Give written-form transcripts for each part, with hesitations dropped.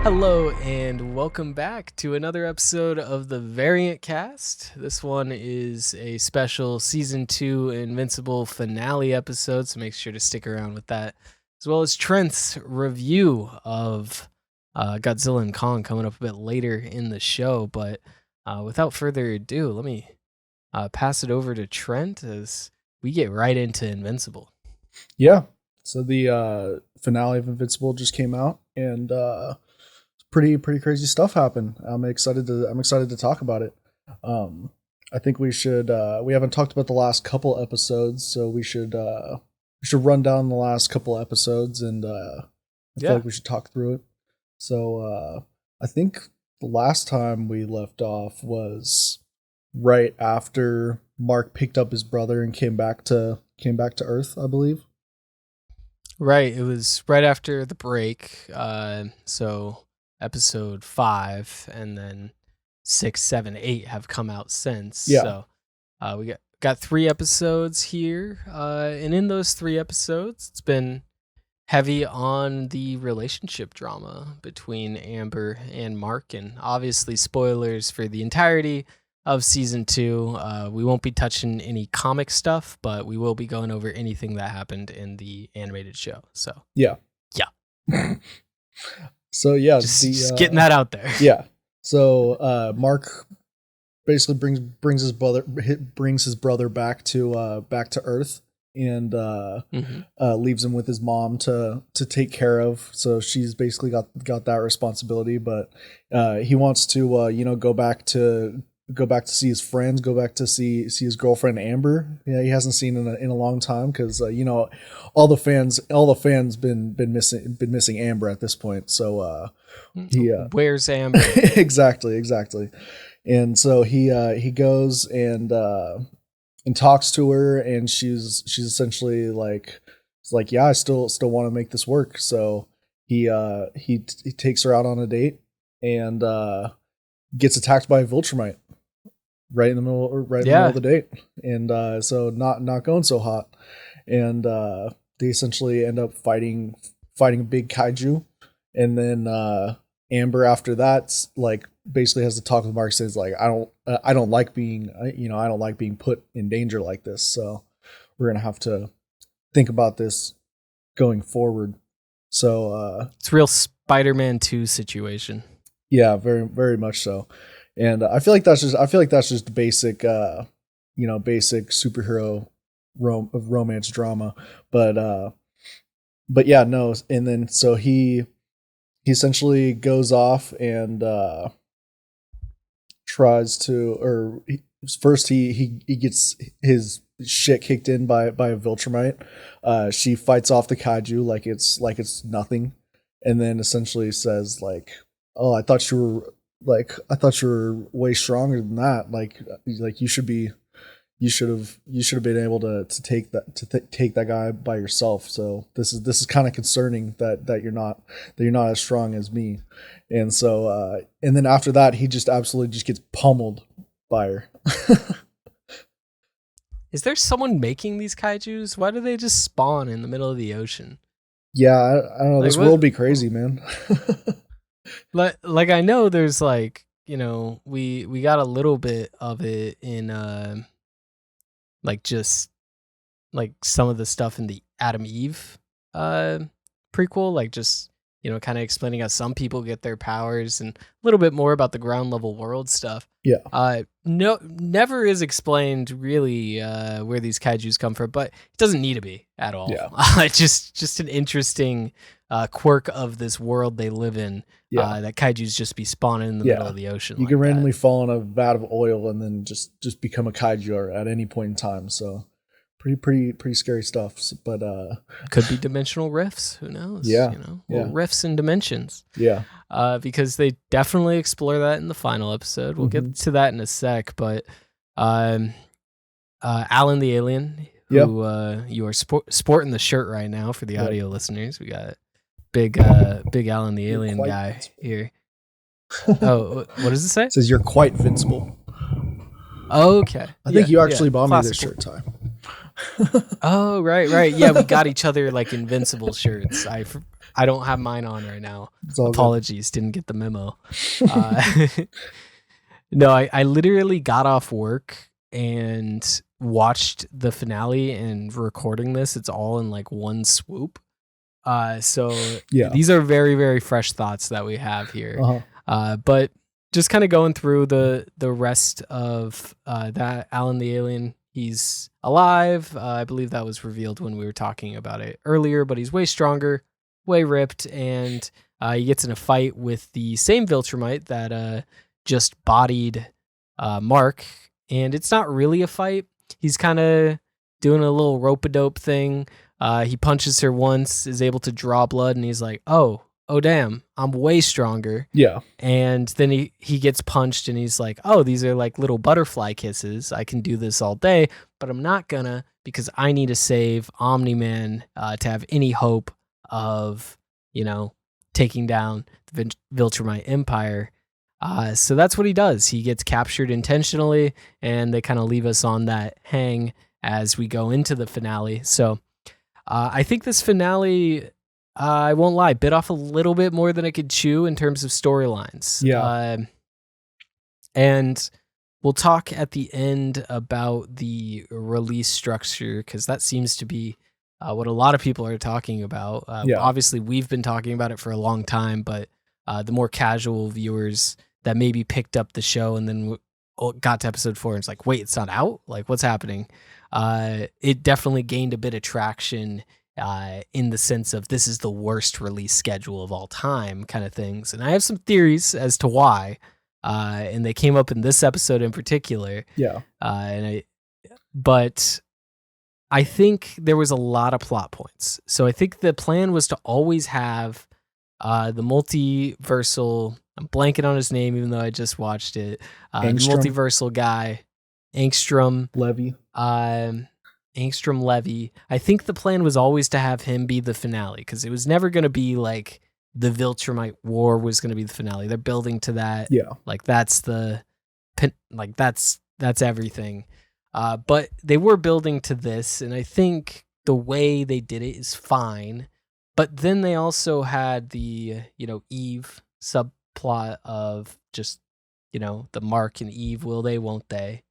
Hello and welcome back to another episode of the Variant Cast. This one is a special season 2 Invincible finale episode, so make sure to stick around with that, as well as Trent's review of Godzilla and Kong coming up a bit later in the show. But without further ado, let me pass it over to Trent as we get right into Invincible. Yeah, so the finale of Invincible just came out, and pretty crazy stuff happened. I'm excited to talk about it. I think we should we haven't talked about the last couple episodes, so we should run down the last couple episodes, and I feel like we should talk through it. So I think the last time we left off was right after Mark picked up his brother and came back to Earth, I believe. Right, it was right after the break. So episode 5 and then 6, 7, 8 have come out since. Yeah. So we got 3 episodes here, and in those 3 episodes, it's been heavy on the relationship drama between Amber and Mark, and obviously spoilers for the entirety of season 2. We won't be touching any comic stuff, but we will be going over anything that happened in the animated show. So yeah. So yeah, just getting that out there. Yeah. So Mark basically brings his brother back to Earth, and leaves him with his mom to take care of. So she's basically got that responsibility, but he wants to go back to see his friends, go back to see his girlfriend Amber. Yeah, he hasn't seen in a long time because all the fans been missing Amber at this point. So where's Amber? exactly. And so he goes and talks to her, and she's essentially like, yeah, I still want to make this work. So he takes her out on a date and gets attacked by a Viltrumite right in the middle of the date, and so not going so hot, and they essentially end up fighting a big kaiju, and then Amber after that basically has to talk with Mark, says I don't like being put in danger like this, so we're gonna have to think about this going forward. So it's a real Spider-Man 2 situation. Yeah, very very much so. And I feel like that's just basic, basic superhero romance drama. But yeah, no. And then so he essentially goes off and tries to, first he gets his shit kicked in by a Viltrumite. She fights off the kaiju like it's nothing, and then essentially says "Oh, I thought you were way stronger than that. Like you should have been able to take that guy by yourself. So this is kind of concerning that you're not as strong as me." And so and then after that, he just absolutely just gets pummeled by her. Is there someone making these kaijus? Why do they just spawn in the middle of the ocean? Yeah, I don't know. This world be crazy, man. Like I know there's we got a little bit of it in just some of the stuff in the Adam Eve prequel, just kind of explaining how some people get their powers and a little bit more about the ground level world stuff. Yeah. No, never is explained really where these kaijus come from, but it doesn't need to be at all. Yeah. Just an interesting quirk of this world they live in. Yeah. That kaijus just be spawning in the middle of the ocean. You can randomly fall in a vat of oil and then just become a kaiju at any point in time. So pretty scary stuff. But could be dimensional rifts. Who knows? Yeah. Rifts and dimensions. Yeah. Because they definitely explore that in the final episode. We'll get to that in a sec. But Alan the Alien, who you are sporting the shirt right now for the audio listeners. We got big Alan the Alien guy here. Oh, what does it say? It says you're quite invincible. Okay. I think you actually bought me this shirt time. Oh, right. Yeah, we got each other Invincible shirts. I I don't have mine on right now. It's all Apologies, didn't get the memo. Uh, no, I literally got off work and watched the finale, and recording this, it's all in like one swoop. So Yeah. these are very, very fresh thoughts that we have here. Uh-huh. But just kind of going through the rest of that Alan the alien, he's alive. I believe that was revealed when we were talking about it earlier, but he's way stronger, way ripped, and he gets in a fight with the same Viltrumite that just bodied Mark. And it's not really a fight. He's kind of doing a little rope-a-dope thing. He punches her once, is able to draw blood, and he's like, oh damn, I'm way stronger. Yeah. And then he gets punched, and he's like, oh, these are like little butterfly kisses. I can do this all day, but I'm not gonna, because I need to save Omni-Man to have any hope of, taking down the Viltrumite Empire. So that's what he does. He gets captured intentionally, and they kind of leave us on that hang as we go into the finale. So I think this finale, I won't lie, bit off a little bit more than I could chew in terms of storylines. Yeah. And we'll talk at the end about the release structure, because that seems to be what a lot of people are talking about. Obviously, we've been talking about it for a long time, but the more casual viewers that maybe picked up the show and then got to episode 4 and it's like, wait, it's not out? Like, what's happening? It definitely gained a bit of traction in the sense of this is the worst release schedule of all time kind of things. And I have some theories as to why. And they came up in this episode in particular. Yeah. But I think there was a lot of plot points. So I think the plan was to always have the multiversal, I'm blanking on his name even though I just watched it, the multiversal guy, Angstrom Levy. Angstrom Levy. I think the plan was always to have him be the finale, because it was never going to be like the Viltrumite War was going to be the finale. They're building to that. Yeah. Like that's that's everything. But they were building to this, and I think the way they did it is fine. But then they also had the, Eve subplot of just, the Mark and Eve, will they, won't they?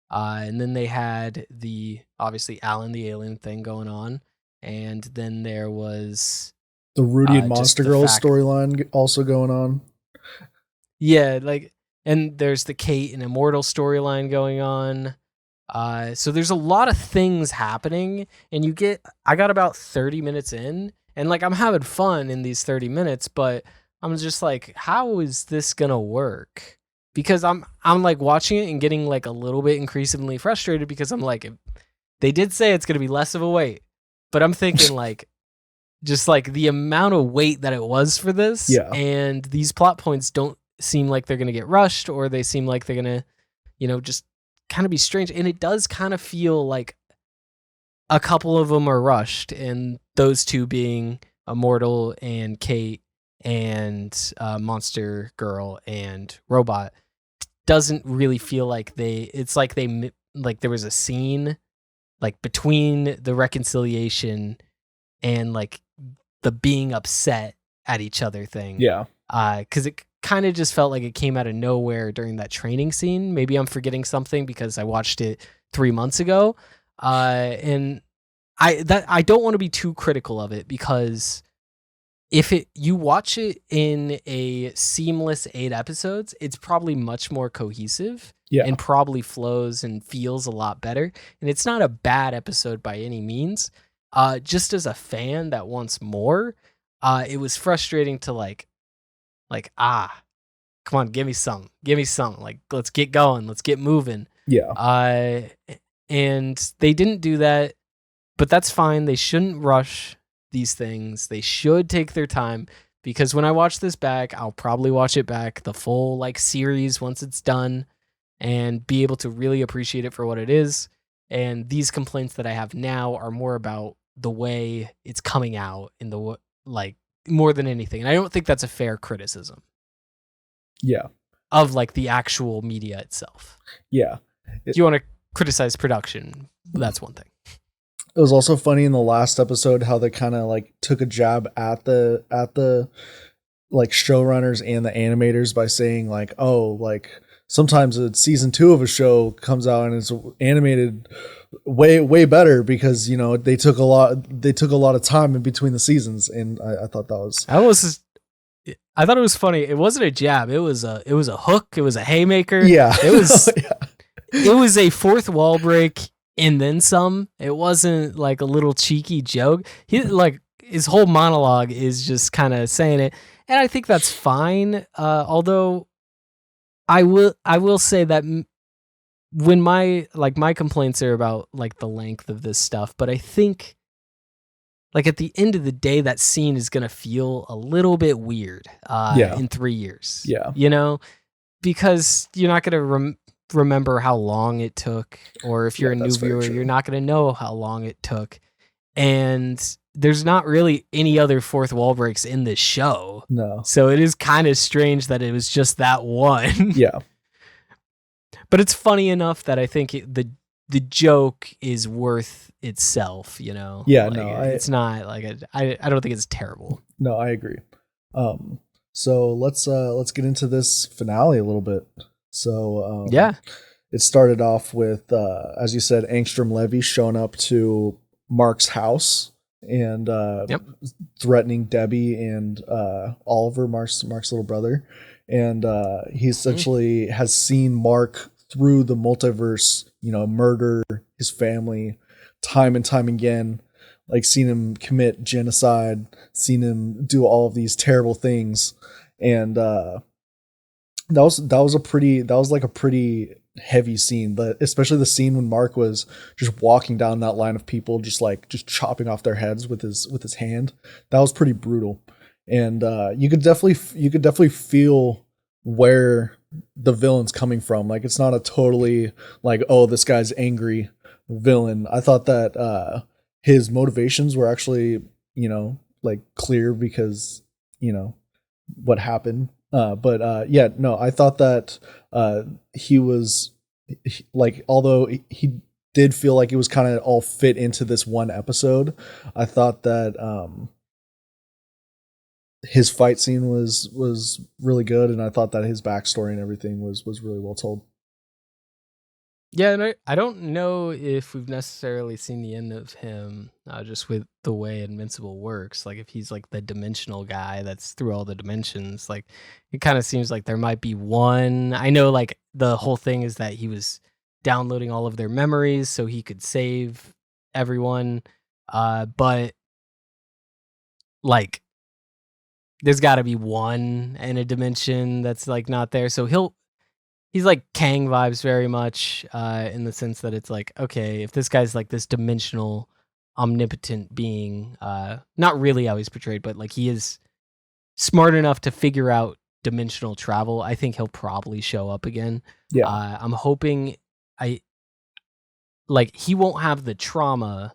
And then they had the, obviously, Alan the alien thing going on. And then there was the Rudy and Monster Girl storyline also going on. Yeah, and there's the Kate and Immortal storyline going on. So there's a lot of things happening, and I got about 30 minutes in, and I'm having fun in these 30 minutes, but I'm just like, how is this gonna work? Because I'm watching it and getting a little bit increasingly frustrated, because I'm like, they did say it's gonna be less of a wait, but I'm thinking just the amount of weight that it was for this, yeah. And these plot points don't seem like they're gonna get rushed, or they seem like they're gonna, just kind of be strange. And it does kind of feel like a couple of them are rushed, and those two being Immortal and Kate and Monster Girl and Robot doesn't really feel like it's like there was a scene between the reconciliation and the being upset at each other thing. Yeah. Because it kind of just felt like it came out of nowhere during that training scene. Maybe I'm forgetting something because I watched it 3 months ago. And I don't want to be too critical of it, because if you watch it in a seamless 8 episodes, it's probably much more cohesive, yeah, and probably flows and feels a lot better. And it's not a bad episode by any means. Just as a fan that wants more, it was frustrating to come on, give me some. Let's get going. Let's get moving. Yeah. And they didn't do that, but that's fine. They shouldn't rush these things. They should take their time, because when I watch this back, I'll probably watch it back the full series once it's done, and be able to really appreciate it for what it is. And these complaints that I have now are more about the way it's coming out in the more than anything. And I don't think that's a fair criticism. Yeah. Of the actual media itself. Yeah. If you want to criticize production, that's one thing. It was also funny in the last episode how they kind of like took a jab at the like showrunners and the animators by saying like, oh, like sometimes a season 2 of a show comes out and it's animated way better because they took a lot of time in between the seasons, and I thought that was I thought it was funny. It wasn't a jab. It was a hook. It was a haymaker. yeah It was yeah. it was a fourth wall break and then some. It wasn't like a little cheeky joke. His whole monologue is just kind of saying it, and I think that's fine. Although I will say that when my complaints are about like the length of this stuff, but I think like at the end of the day, that scene is gonna feel a little bit weird Yeah. in 3 years. Yeah. Because you're not gonna remember how long it took, or if you're a new that's very viewer, true. you're not gonna know how long it took. And there's not really any other fourth wall breaks in this show. No. So it is kind of strange that it was just that one. Yeah. But it's funny enough that I think the joke is worth itself, Yeah, Like, no, it's not like I don't think it's terrible. No, I agree. So let's get into this finale a little bit. So Yeah. it started off with as you said, Angstrom Levy showing up to Mark's house and threatening Debbie and Oliver, Mark's little brother, and he essentially has seen Mark through the multiverse, murder his family time and time again, like seen him commit genocide, seen him do all of these terrible things, and that was like a pretty heavy scene, but especially the scene when Mark was just walking down that line of people, just chopping off their heads with his hand. That was pretty brutal, and you could definitely feel where the villain's coming from. Like it's not a totally like, oh, this guy's angry villain. I thought that his motivations were actually like clear because what happened. I thought that he was like, although he did feel like it was kind of all fit into this one episode, I thought that his fight scene was really good, and I thought that his backstory and everything was really well told. Yeah, and I don't know if we've necessarily seen the end of him, just with the way Invincible works. Like if he's like the dimensional guy that's through all the dimensions, like it kind of seems like there might be one. I know like the whole thing is that he was downloading all of their memories so he could save everyone. But like there's got to be one in a dimension that's like not there. So he's like Kang vibes very much, in the sense that it's like, okay, if this guy's like this dimensional, omnipotent being, not really how he's portrayed, but like he is smart enough to figure out dimensional travel, I think he'll probably show up again. Yeah. I'm hoping he won't have the trauma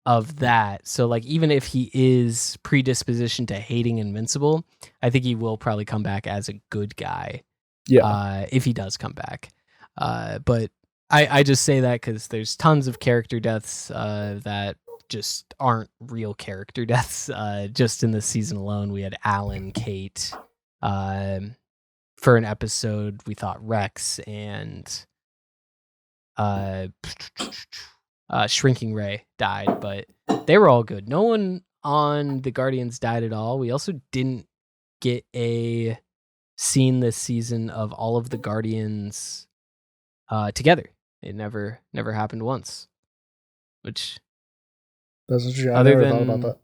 of that. So like even if he is predispositioned to hating Invincible, I think he will probably come back as a good guy. Yeah. If he does come back. But I just say that because there's tons of character deaths that just aren't real character deaths. Just in this season alone, we had Alan, Kate. For an episode, we thought Rex and Shrinking Ray died, but they were all good. No one on the Guardians died at all. We also didn't get a scene this season of all of the Guardians together. It never happened once. Which that's interesting. I never thought about that.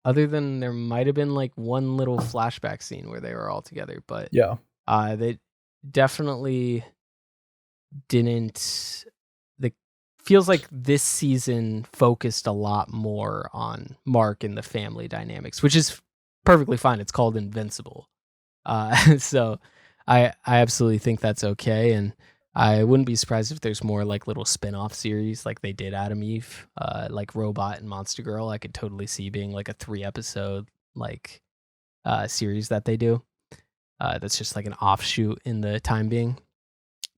Other than there might have been like one little flashback scene where they were all together, but yeah, they definitely didn't. Feels like this season focused a lot more on Mark and the family dynamics, which is perfectly fine. It's called Invincible. So I absolutely think that's okay. And I wouldn't be surprised if there's more like little spin-off series like they did Adam Eve, like Robot and Monster Girl. I could totally see being like a 3-episode like series that they do. That's just like an offshoot in the time being.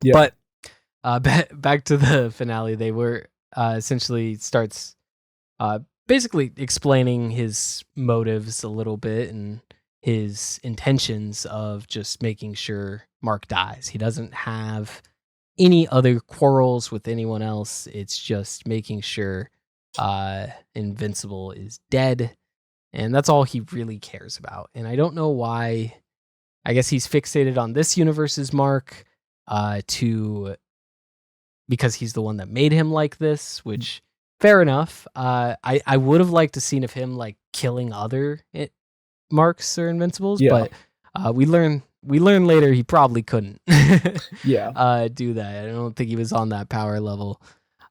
Yeah. But back to the finale. They were essentially starts basically explaining his motives a little bit and his intentions of just making sure Mark dies. He doesn't have any other quarrels with anyone else. It's just making sure Invincible is dead, and that's all he really cares about. And I don't know why. I guess he's fixated on this universe's Mark because he's the one that made him like this, which fair enough. I would have liked to seen of him like killing other Marks or Invincibles, but we learn later he probably couldn't do that. I don't think he was on that power level.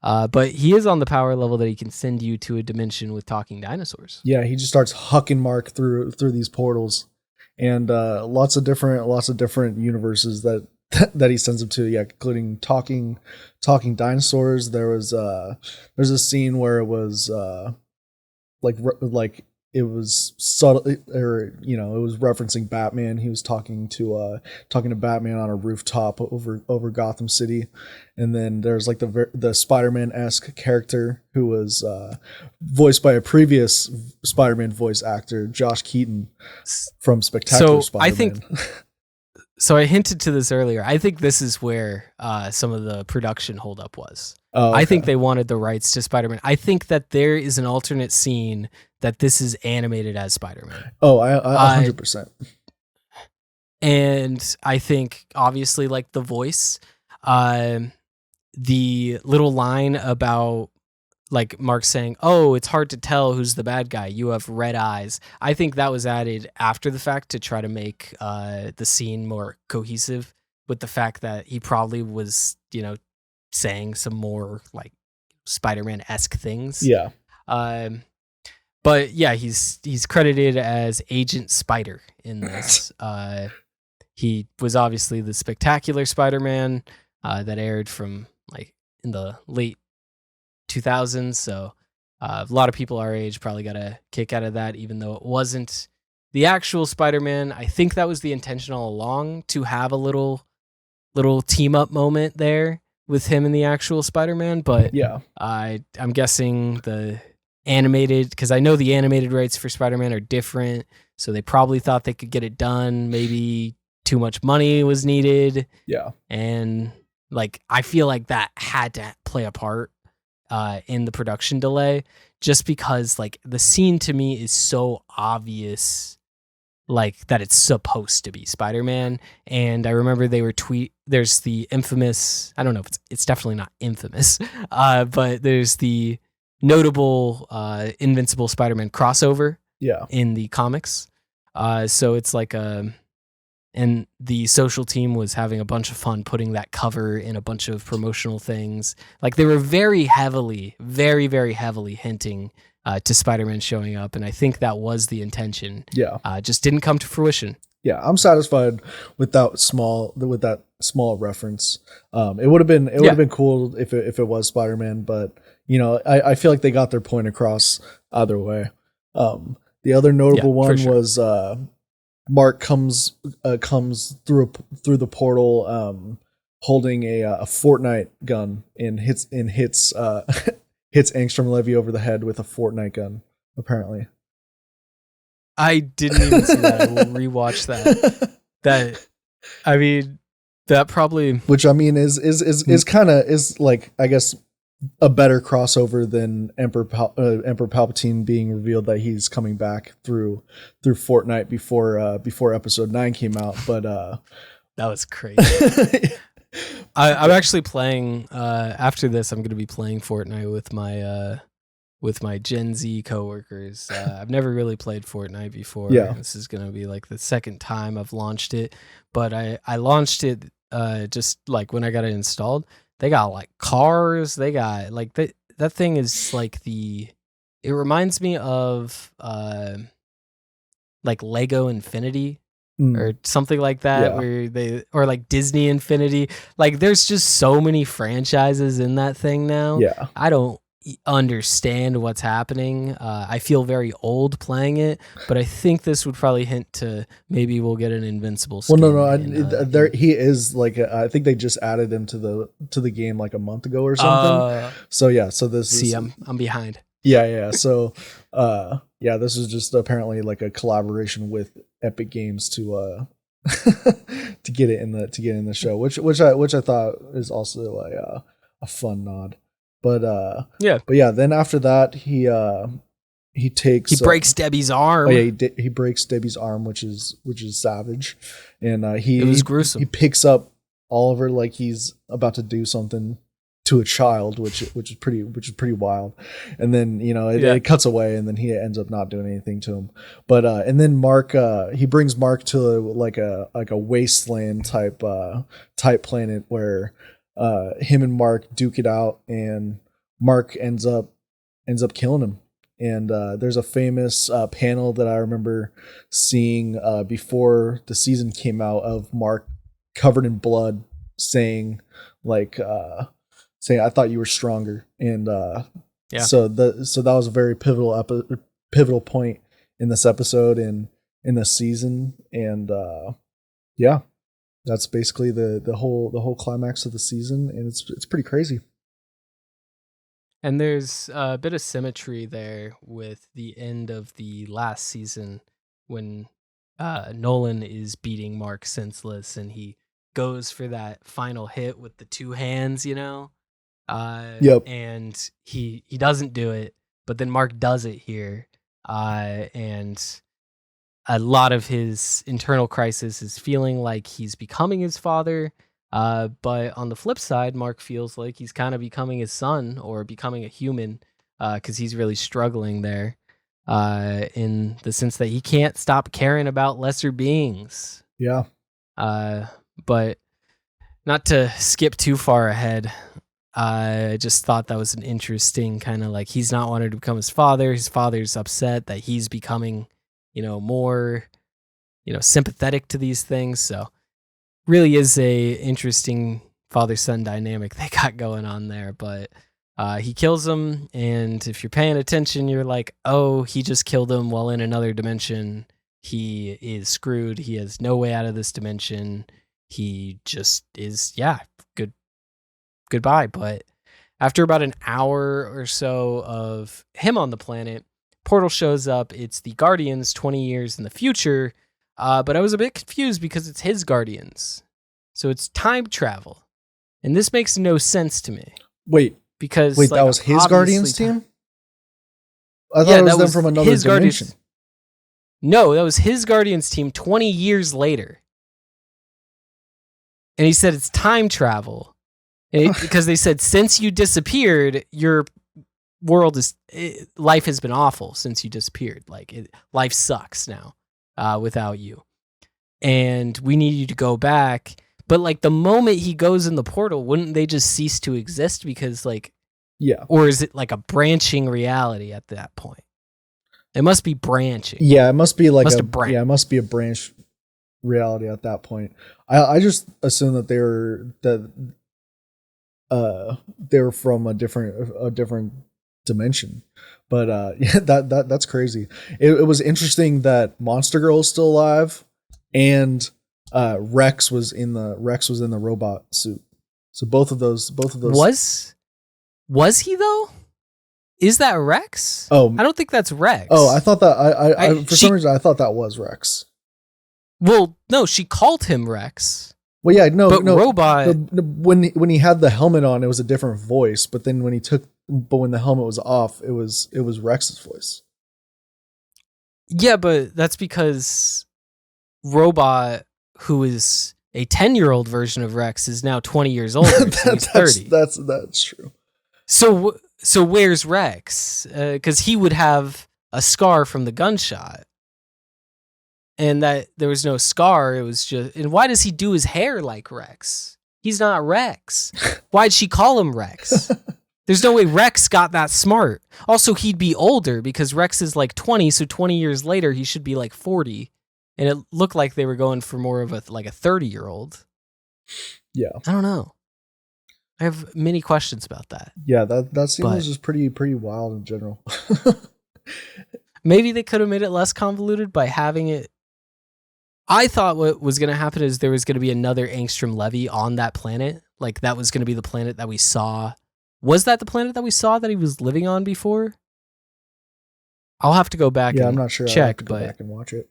But he is on the power level that he can send you to a dimension with talking dinosaurs. Yeah, he just starts hucking Mark through these portals, and lots of different universes that he sends him to. Yeah, including talking dinosaurs. There's a scene where it was like it was subtle, or it was referencing Batman. He was talking to Batman on a rooftop over Gotham City, and then there's like the Spider-Man-esque character who was voiced by a previous Spider-Man voice actor, Josh Keaton, from Spectacular Spider-Man. So I hinted to this earlier. I think this is where some of the production holdup was. Oh, okay. I think they wanted the rights to Spider-Man. I think that there is an alternate scene that this is animated as Spider-Man. Oh, I 100%. And I think, obviously, like the voice, the little line about like Mark saying, "Oh, it's hard to tell who's the bad guy. You have red eyes." I think that was added after the fact to try to make the scene more cohesive with the fact that he probably was, saying some more like Spider-Man-esque things. Yeah. But yeah, he's credited as Agent Spider in this. He was obviously the Spectacular Spider-Man that aired from like in the late 2000s. So a lot of people our age probably got a kick out of that, even though it wasn't the actual Spider-Man. I think that was the intention all along, to have a little team up moment there with him and the actual Spider-Man. But yeah, I'm guessing the animated, because I know the animated rights for Spider-Man are different, so they probably thought they could get it done. Maybe too much money was needed. Yeah. And like, I feel like that had to play a part in the production delay, just because like the scene to me is so obvious, like that it's supposed to be Spider-Man. And I remember they were there's the infamous, I don't know if it's definitely not infamous, but there's the notable Invincible Spider-Man crossover in the comics. So it's like and the social team was having a bunch of fun putting that cover in a bunch of promotional things. Like they were very heavily hinting to Spider-Man showing up, and I think that was the intention. Yeah, just didn't come to fruition. Yeah, I'm satisfied with that small reference. It would have been cool if it was Spider-Man, but I feel like they got their point across either way. The other notable one was Mark comes through the portal holding a Fortnite gun and hits Angstrom Levy over the head with a Fortnite gun, apparently. I didn't even see that. I will rewatch that. I mean, that probably, which I mean is kind of like, I guess, a better crossover than Emperor Palpatine being revealed that he's coming back through Fortnite before Episode 9 came out. But that was crazy. I'm actually playing after this. I'm going to be playing Fortnite with my Gen Z coworkers. I've never really played Fortnite before. Yeah. This is going to be like the second time I've launched it, but I launched it just like when I got it installed. They got like cars. They got like that thing is like it reminds me of like Lego Infinity or something like that, where or like Disney Infinity. Like there's just so many franchises in that thing now. Yeah. I don't understand what's happening. I feel very old playing it, but I think this would probably hint to maybe we'll get an Invincible skin. Well, no, he is like I think they just added him to the game like a month ago or something. So yeah, so this is I'm behind. Yeah. So this is just apparently like a collaboration with Epic Games to to get it in the show, which I thought is also a fun nod. But then after that he breaks Debbie's arm. Oh yeah, he breaks Debbie's arm, which is savage, and it was gruesome. He picks up Oliver like he's about to do something to a child, which is pretty wild, and then it cuts away, and then he ends up not doing anything to him. But and then Mark he brings Mark to like a wasteland type planet where him and Mark duke it out, and Mark ends up killing him. And there's a famous panel that I remember seeing before the season came out of Mark covered in blood saying I thought you were stronger. And so that was a very pivotal point in this episode and in this season. And that's basically the whole climax of the season, and it's pretty crazy. And there's a bit of symmetry there with the end of the last season when Nolan is beating Mark senseless, and he goes for that final hit with the two hands, Yep. And he doesn't do it, but then Mark does it here, and a lot of his internal crisis is feeling like he's becoming his father. But on the flip side, Mark feels like he's kind of becoming his son or becoming a human, because he's really struggling there, in the sense that he can't stop caring about lesser beings. Yeah. But not to skip too far ahead, I just thought that was an interesting kind of like he's not wanting to become his father. His father's upset that he's becoming, more, sympathetic to these things. So really is a interesting father-son dynamic they got going on there. But he kills him, and if you're paying attention, you're like, oh, he just killed him, while in another dimension he is screwed. He has no way out of this dimension. He just is, goodbye. But after about an hour or so of him on the planet, Portal shows up. It's the Guardians 20 years in the future. But I was a bit confused because it's his Guardians. So it's time travel. And this makes no sense to me. Wait, that was his Guardians team? I thought it was them from another dimension. No, that was his Guardians team 20 years later. And he said it's time travel. Because they said, since you disappeared, your world life has been awful since you disappeared. Life sucks now. Without you, and we need you to go back. But the moment he goes in the portal, wouldn't they just cease to exist? Because or is it a branching reality at that point? It must be branching. Yeah, it must be it must be a branch reality at that point. I just assume that they were from a different dimension. But that's crazy. It was interesting that Monster Girl is still alive, and Rex was in the robot suit. So both of those was he though? Is that Rex? Oh, I don't think that's Rex. Oh, I thought that some reason I thought that was Rex. Well, no, she called him Rex. Well, yeah, no, robot. When he had the helmet on, it was a different voice. But then when the helmet was off, it was Rex's voice. Yeah, but that's because Robot, who is a 10-year-old version of Rex, is now 20 years old. He's 30. That's true. So where's Rex? Because he would have a scar from the gunshot. And that there was no scar. It was just. And why does he do his hair like Rex? He's not Rex. Why'd she call him Rex? There's no way Rex got that smart. Also, he'd be older because Rex is 20, so 20 years later he should be 40. And it looked like they were going for more of a 30-year-old. Yeah. I don't know. I have many questions about that. Yeah, that scene But was just pretty wild in general. maybe they could have made it less convoluted by having it. I thought what was going to happen is there was going to be another Angstrom levy on that planet. Like that was going to be the planet that we saw. Was that the planet that we saw that he was living on before? I'll have to go back Yeah, and I'm not sure. I'll have check, to go but back and watch it.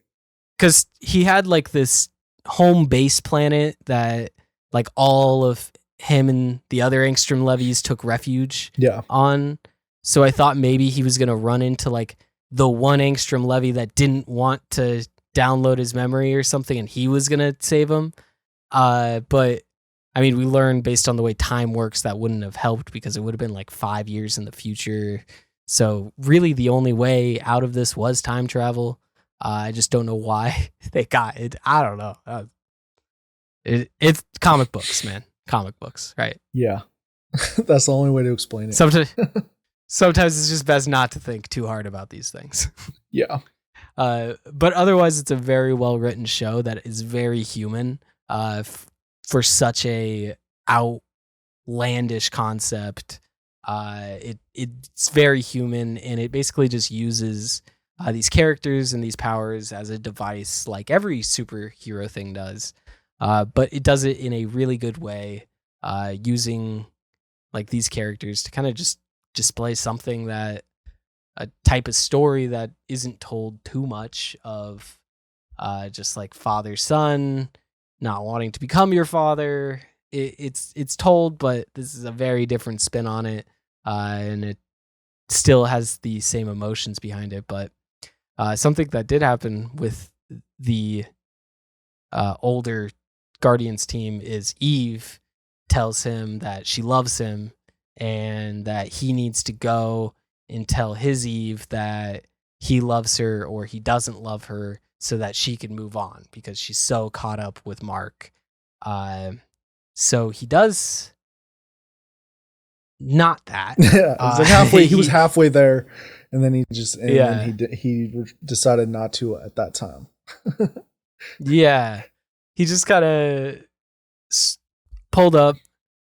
because he had like this home base planet that like all of him and the other Angstrom levies took refuge Yeah. on. So I thought maybe he was going to run into like the one Angstrom levy that didn't want to download his memory or something, and he was going to save him. But I mean, we learned based on the way time works that wouldn't have helped because it would have been like 5 years in the future. So really the only way out of this was time travel. I just don't know why they got it. I don't know. It's comic books, man. Comic books, right? Yeah. That's the only way to explain it. Sometimes it's just best not to think too hard about these things. Yeah. But otherwise, it's a very well written show that is very human for such a outlandish concept. It's very human, and it basically just uses these characters and these powers as a device, like every superhero thing does. But it does it in a really good way, using like these characters to kind of just display something that a type of story that isn't told too much of, just like father son not wanting to become your father. It's told, but this is a very different spin on it, and it still has the same emotions behind it. But something that did happen with the older Guardians team is Eve tells him that she loves him and that he needs to go and tell his Eve that he loves her or he doesn't love her so that she can move on because she's so caught up with Mark. So he does not that. Yeah, it was like halfway. He was halfway there, and then he just he decided not to at that time. Yeah, he just kind of pulled up.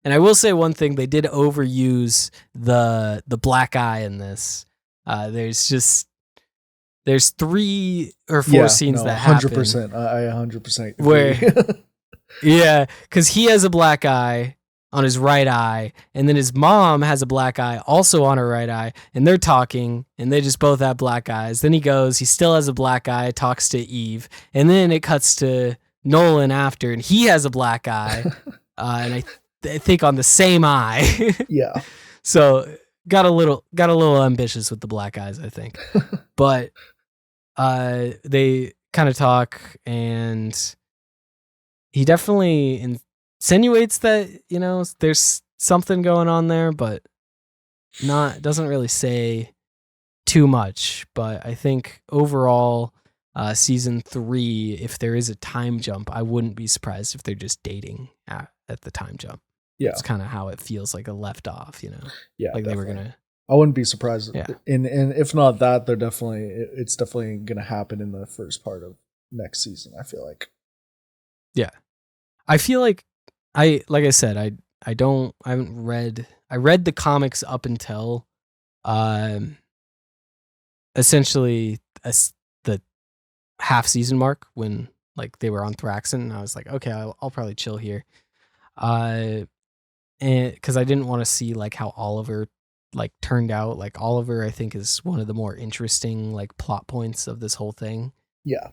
And I will say one thing: they did overuse the black eye in this. There's 3 or 4 scenes that happen. 100%. I 100% agree. Where, yeah, because he has a black eye on his right eye, and then his mom has a black eye also on her right eye, and they're talking, and they just both have black eyes. Then he still has a black eye, talks to Eve, and then it cuts to Nolan after, and he has a black eye, and I think on the same eye. Yeah. So got a little ambitious with the black eyes, I think. But they kind of talk, and he definitely insinuates that, there's something going on there, but doesn't really say too much. But I think overall, season 3, if there is a time jump, I wouldn't be surprised if they're just dating at the time jump. Yeah. It's kind of how it feels like a left off, Yeah. Like definitely. they were going to. I wouldn't be surprised. Yeah. And if not that, it's definitely going to happen in the first part of next season, I feel like. Yeah. I feel like I said, I read the comics up until essentially the half season mark when like they were on Thraxon, and I was like, okay, I'll probably chill here. And because I didn't want to see like how Oliver like turned out. Like Oliver, I think, is one of the more interesting like plot points of this whole thing. Yeah.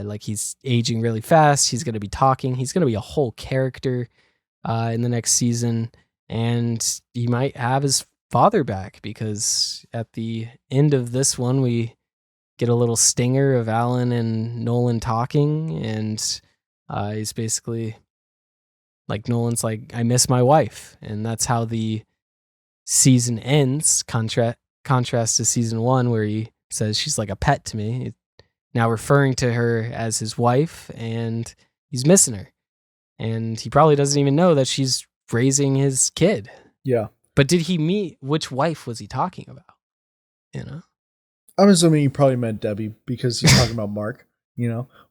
Like he's aging really fast. He's going to be talking. He's going to be a whole character in the next season, and he might have his father back because at the end of this one, we get a little stinger of Alan and Nolan talking, and he's basically like, Nolan's like, I miss my wife, and that's how the season ends. Contrast to season 1 where he says she's like a pet to me, now referring to her as his wife, and he's missing her, and he probably doesn't even know that she's raising his kid. Yeah. But did he meet, which wife was he talking about? I'm assuming he probably meant Debbie because he's talking about Mark,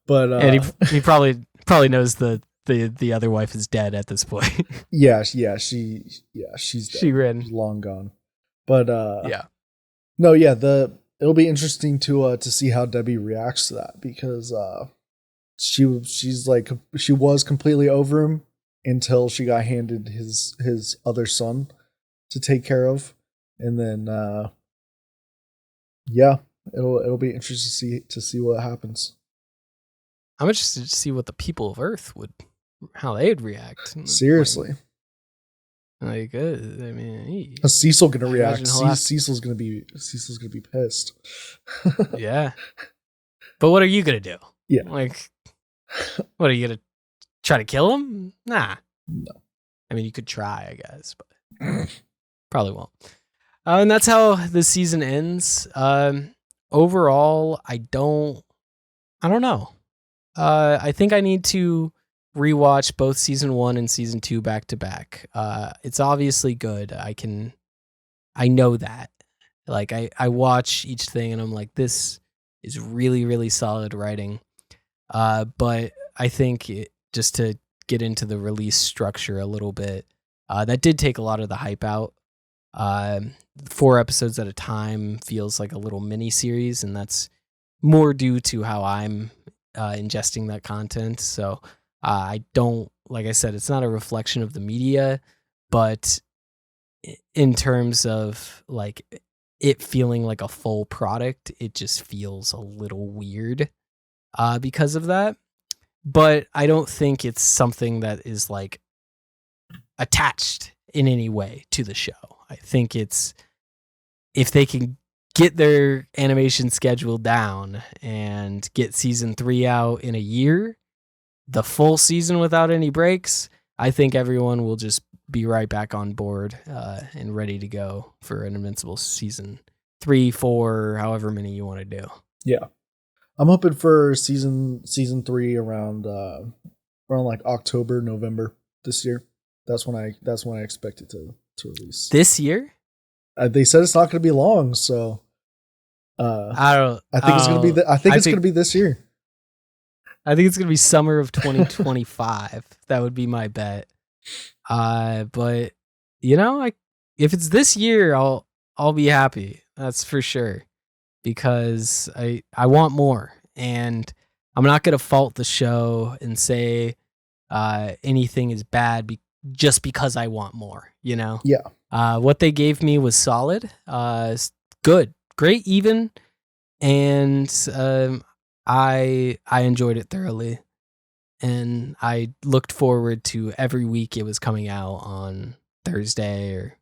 but and he probably knows the the other wife is dead at this point. she's dead. She ran. She's long gone. But Yeah. no, yeah, it'll be interesting to see how Debbie reacts to that, because she was completely over him until she got handed his other son to take care of, and then yeah, it'll be interesting to see what happens. I'm interested to see what the people of Earth how they'd react. Seriously. Like, I mean, how's Cecil gonna react? imagine Cecil's gonna be pissed. yeah. But what are you gonna do? Yeah. Like, what are you gonna try to kill him? Nah. No. I mean, you could try, I guess, but probably won't. And that's how the season ends. Overall, I don't know. I think I need to rewatch both season 1 and season 2 back to back. It's obviously good. I know that. Like, I watch each thing and I'm like, this is really, really solid writing. But I think just to get into the release structure a little bit, that did take a lot of the hype out. 4 episodes at a time feels like a little mini series, and that's more due to how I'm ingesting that content. So I don't, like I said, it's not a reflection of the media, but in terms of like it feeling like a full product, it just feels a little weird because of that. But I don't think it's something that is like attached in any way to the show. I think it's, if they can get their animation schedule down and get season 3 out in a year, the full season without any breaks, I think everyone will just be right back on board and ready to go for an Invincible season 3, 4, however many you want to do. Yeah, I'm hoping for season 3 around like October, November this year. That's when I expect it to release. This year? They said it's not going to be long, so I think it's going to be. I think it's going to be this year. I think it's going to be summer of 2025. That would be my bet. But you know, if it's this year, I'll be happy. That's for sure, because I want more, and I'm not going to fault the show and say anything is bad just because I want more. You know? Yeah. What they gave me was solid. Good, great, even, and I enjoyed it thoroughly, and I looked forward to every week it was coming out on Thursday or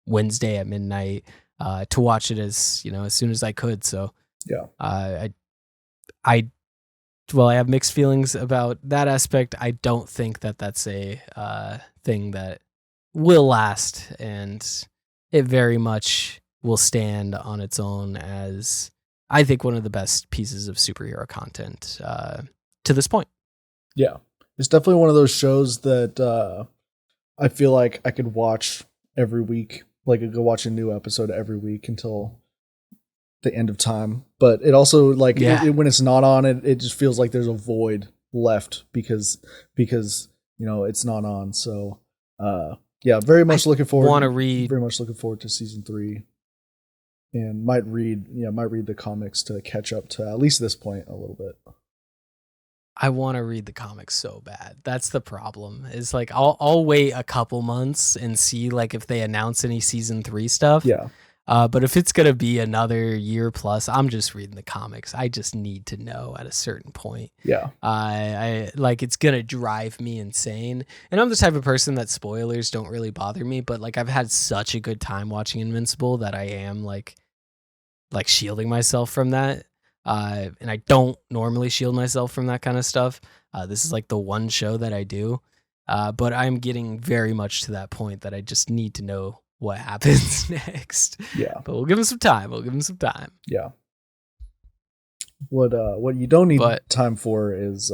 Wednesday at midnight to watch it as soon as I could. So yeah, I have mixed feelings about that aspect. I don't think that that's a thing that will last, and it very much will stand on its own as, I think, one of the best pieces of superhero content to this point. Yeah, it's definitely one of those shows that I feel like I could watch every week. Like, I could watch a new episode every week until the end of time. But it also, like, when it's not on, it just feels like there's a void left because it's not on. So yeah, very much looking forward. Very much looking forward to season 3. And might read the comics to catch up to at least this point a little bit. I want to read the comics so bad. That's the problem. Is like I'll wait a couple months and see like if they announce any season 3 stuff. Yeah. But if it's gonna be another year plus, I'm just reading the comics. I just need to know at a certain point. Yeah. I like, it's gonna drive me insane. And I'm the type of person that spoilers don't really bother me. But like, I've had such a good time watching Invincible that I am like shielding myself from that. And I don't normally shield myself from that kind of stuff. This is like the one show that I do. But I'm getting very much to that point that I just need to know what happens next. Yeah. But we'll give him some time. Yeah. What you don't need time for is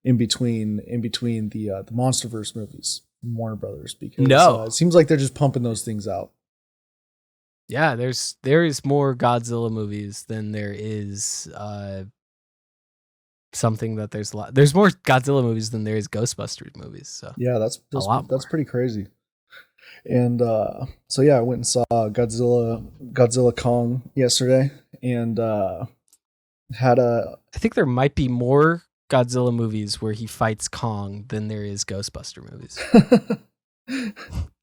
in between the MonsterVerse movies from Warner Brothers, because it seems like they're just pumping those things out. Yeah, there is more Godzilla movies than there is something that there's more Godzilla movies than there is Ghostbusters movies. So Yeah, a lot that's more. pretty crazy. And so yeah, I went and saw Godzilla Kong yesterday, and had a I think there might be more Godzilla movies where he fights Kong than there is Ghostbuster movies.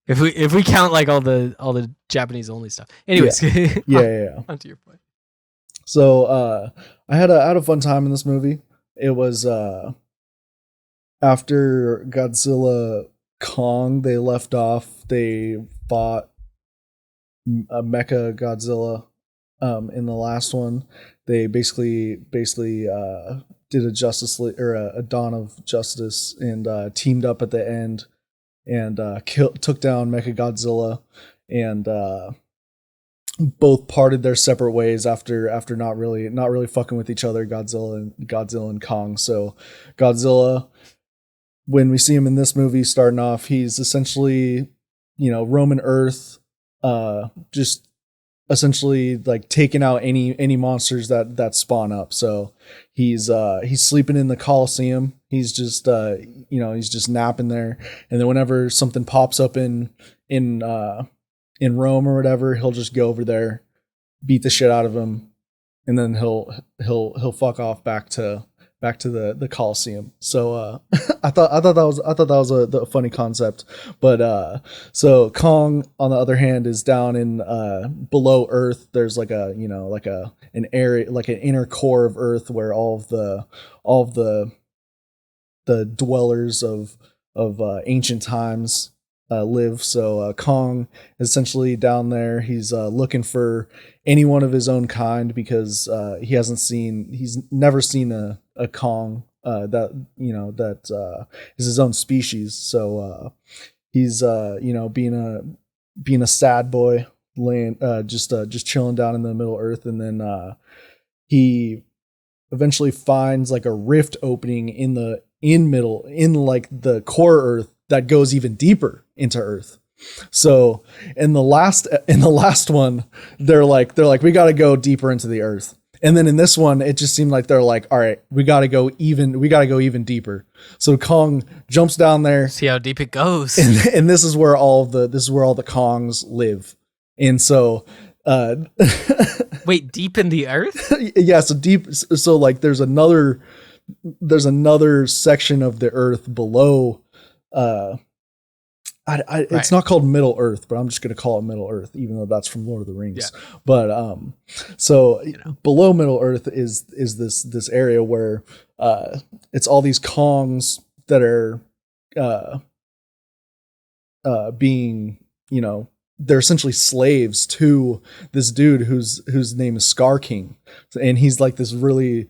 If we count like all the Japanese only stuff. Anyways, yeah. on to your point. So I had a fun time in this movie. It was after Godzilla Kong, they left off. They fought a Mecha Godzilla. In the last one, they basically did a Justice League or a Dawn of Justice and teamed up at the end and took down Mecha Godzilla, and both parted their separate ways after not really fucking with each other, Godzilla and Kong. So Godzilla, when we see him in this movie starting off, he's essentially, roaming Earth, just essentially like taking out any monsters that spawn up. So he's sleeping in the Coliseum. He's just he's just napping there, and then whenever something pops up in Rome or whatever, he'll just go over there, beat the shit out of him, and then he'll fuck off back to the Coliseum. So I thought that was a funny concept. But so Kong, on the other hand, is down in below Earth. There's like an area, like an inner core of Earth where all of the dwellers of ancient times live. So Kong is essentially down there. He's looking for anyone of his own kind because he's never seen a Kong that is his own species. So he's being a sad boy, laying just chilling down in the Middle Earth, and then he eventually finds like a rift opening in like the core Earth that goes even deeper into Earth. So in the last one, they're like, we got to go deeper into the Earth. And then in this one, it just seemed like they're like, all right, we got to go even deeper. So Kong jumps down there. See how deep it goes. And this is where all the Kongs live. And so, wait, deep in the Earth? Yeah. So deep. So like there's another section of the Earth below, it's not called Middle Earth, but I'm just going to call it Middle Earth, even though that's from Lord of the Rings. Yeah. But so below Middle Earth is this area where it's all these Kongs that are being, they're essentially slaves to this dude whose name is Scar King, and he's like this really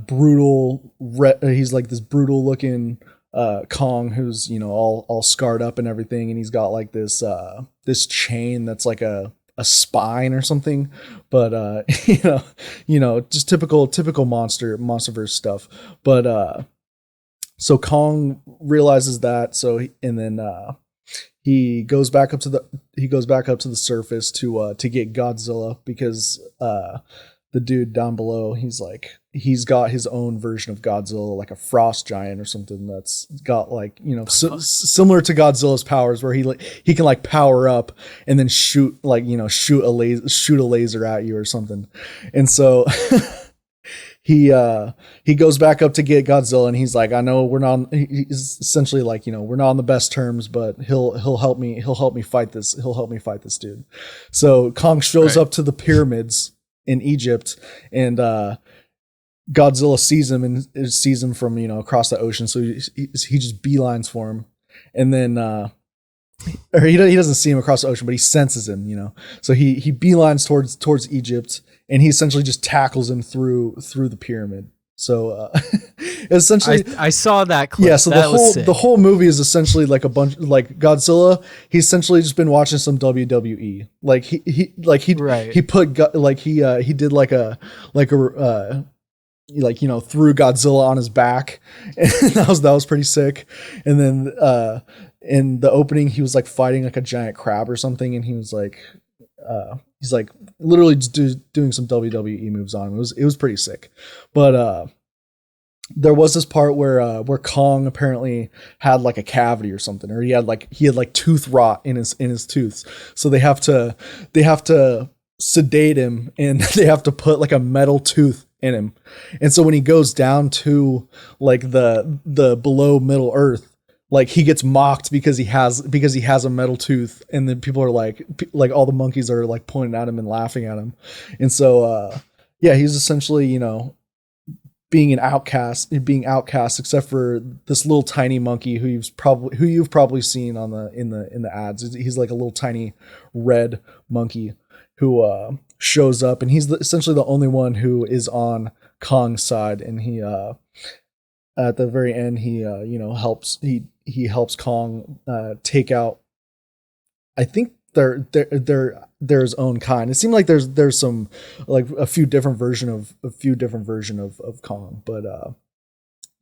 brutal. He's like this brutal looking Kong who's all scarred up and everything, and he's got like this chain that's like a spine or something, but just typical monsterverse stuff. But so Kong realizes that, and then he goes back up to the surface to get Godzilla, because the dude down below, he's got his own version of Godzilla, like a frost giant or something, that's got like, similar to Godzilla's powers, where he can like power up and then shoot a laser at you or something. And so he goes back up to get Godzilla, and he's like, I know he's essentially like, we're not on the best terms, but he'll help me fight this dude. So Kong shows up to the pyramids in Egypt, and Godzilla sees him from across the ocean, so he just beelines for him, and then or he doesn't see him across the ocean, but he senses him, so he beelines towards Egypt, and he essentially just tackles him through the pyramid. So essentially, I saw that clip. Yeah, so the whole movie is essentially like a bunch, like Godzilla. He's essentially just been watching some WWE. Like he did like a threw Godzilla on his back, and that was pretty sick. And then in the opening, he was like fighting like a giant crab or something, and he's like literally just doing some WWE moves on him. It was pretty sick. But there was this part where Kong apparently had like a cavity or something, or he had tooth rot in his tooth. So they have to sedate him, and they have to put like a metal tooth in him. And so when he goes down to like the below Middle Earth, like he gets mocked because he has a metal tooth, and then people are like all the monkeys are like pointing at him and laughing at him. And so yeah, he's essentially, being outcast, except for this little tiny monkey who you've probably seen in the ads. He's like a little tiny red monkey who shows up, and he's essentially the only one who is on Kong's side. And he at the very end, he helps Kong take out, I think they're his own kind. It seemed like there's some like a few different version of Kong, but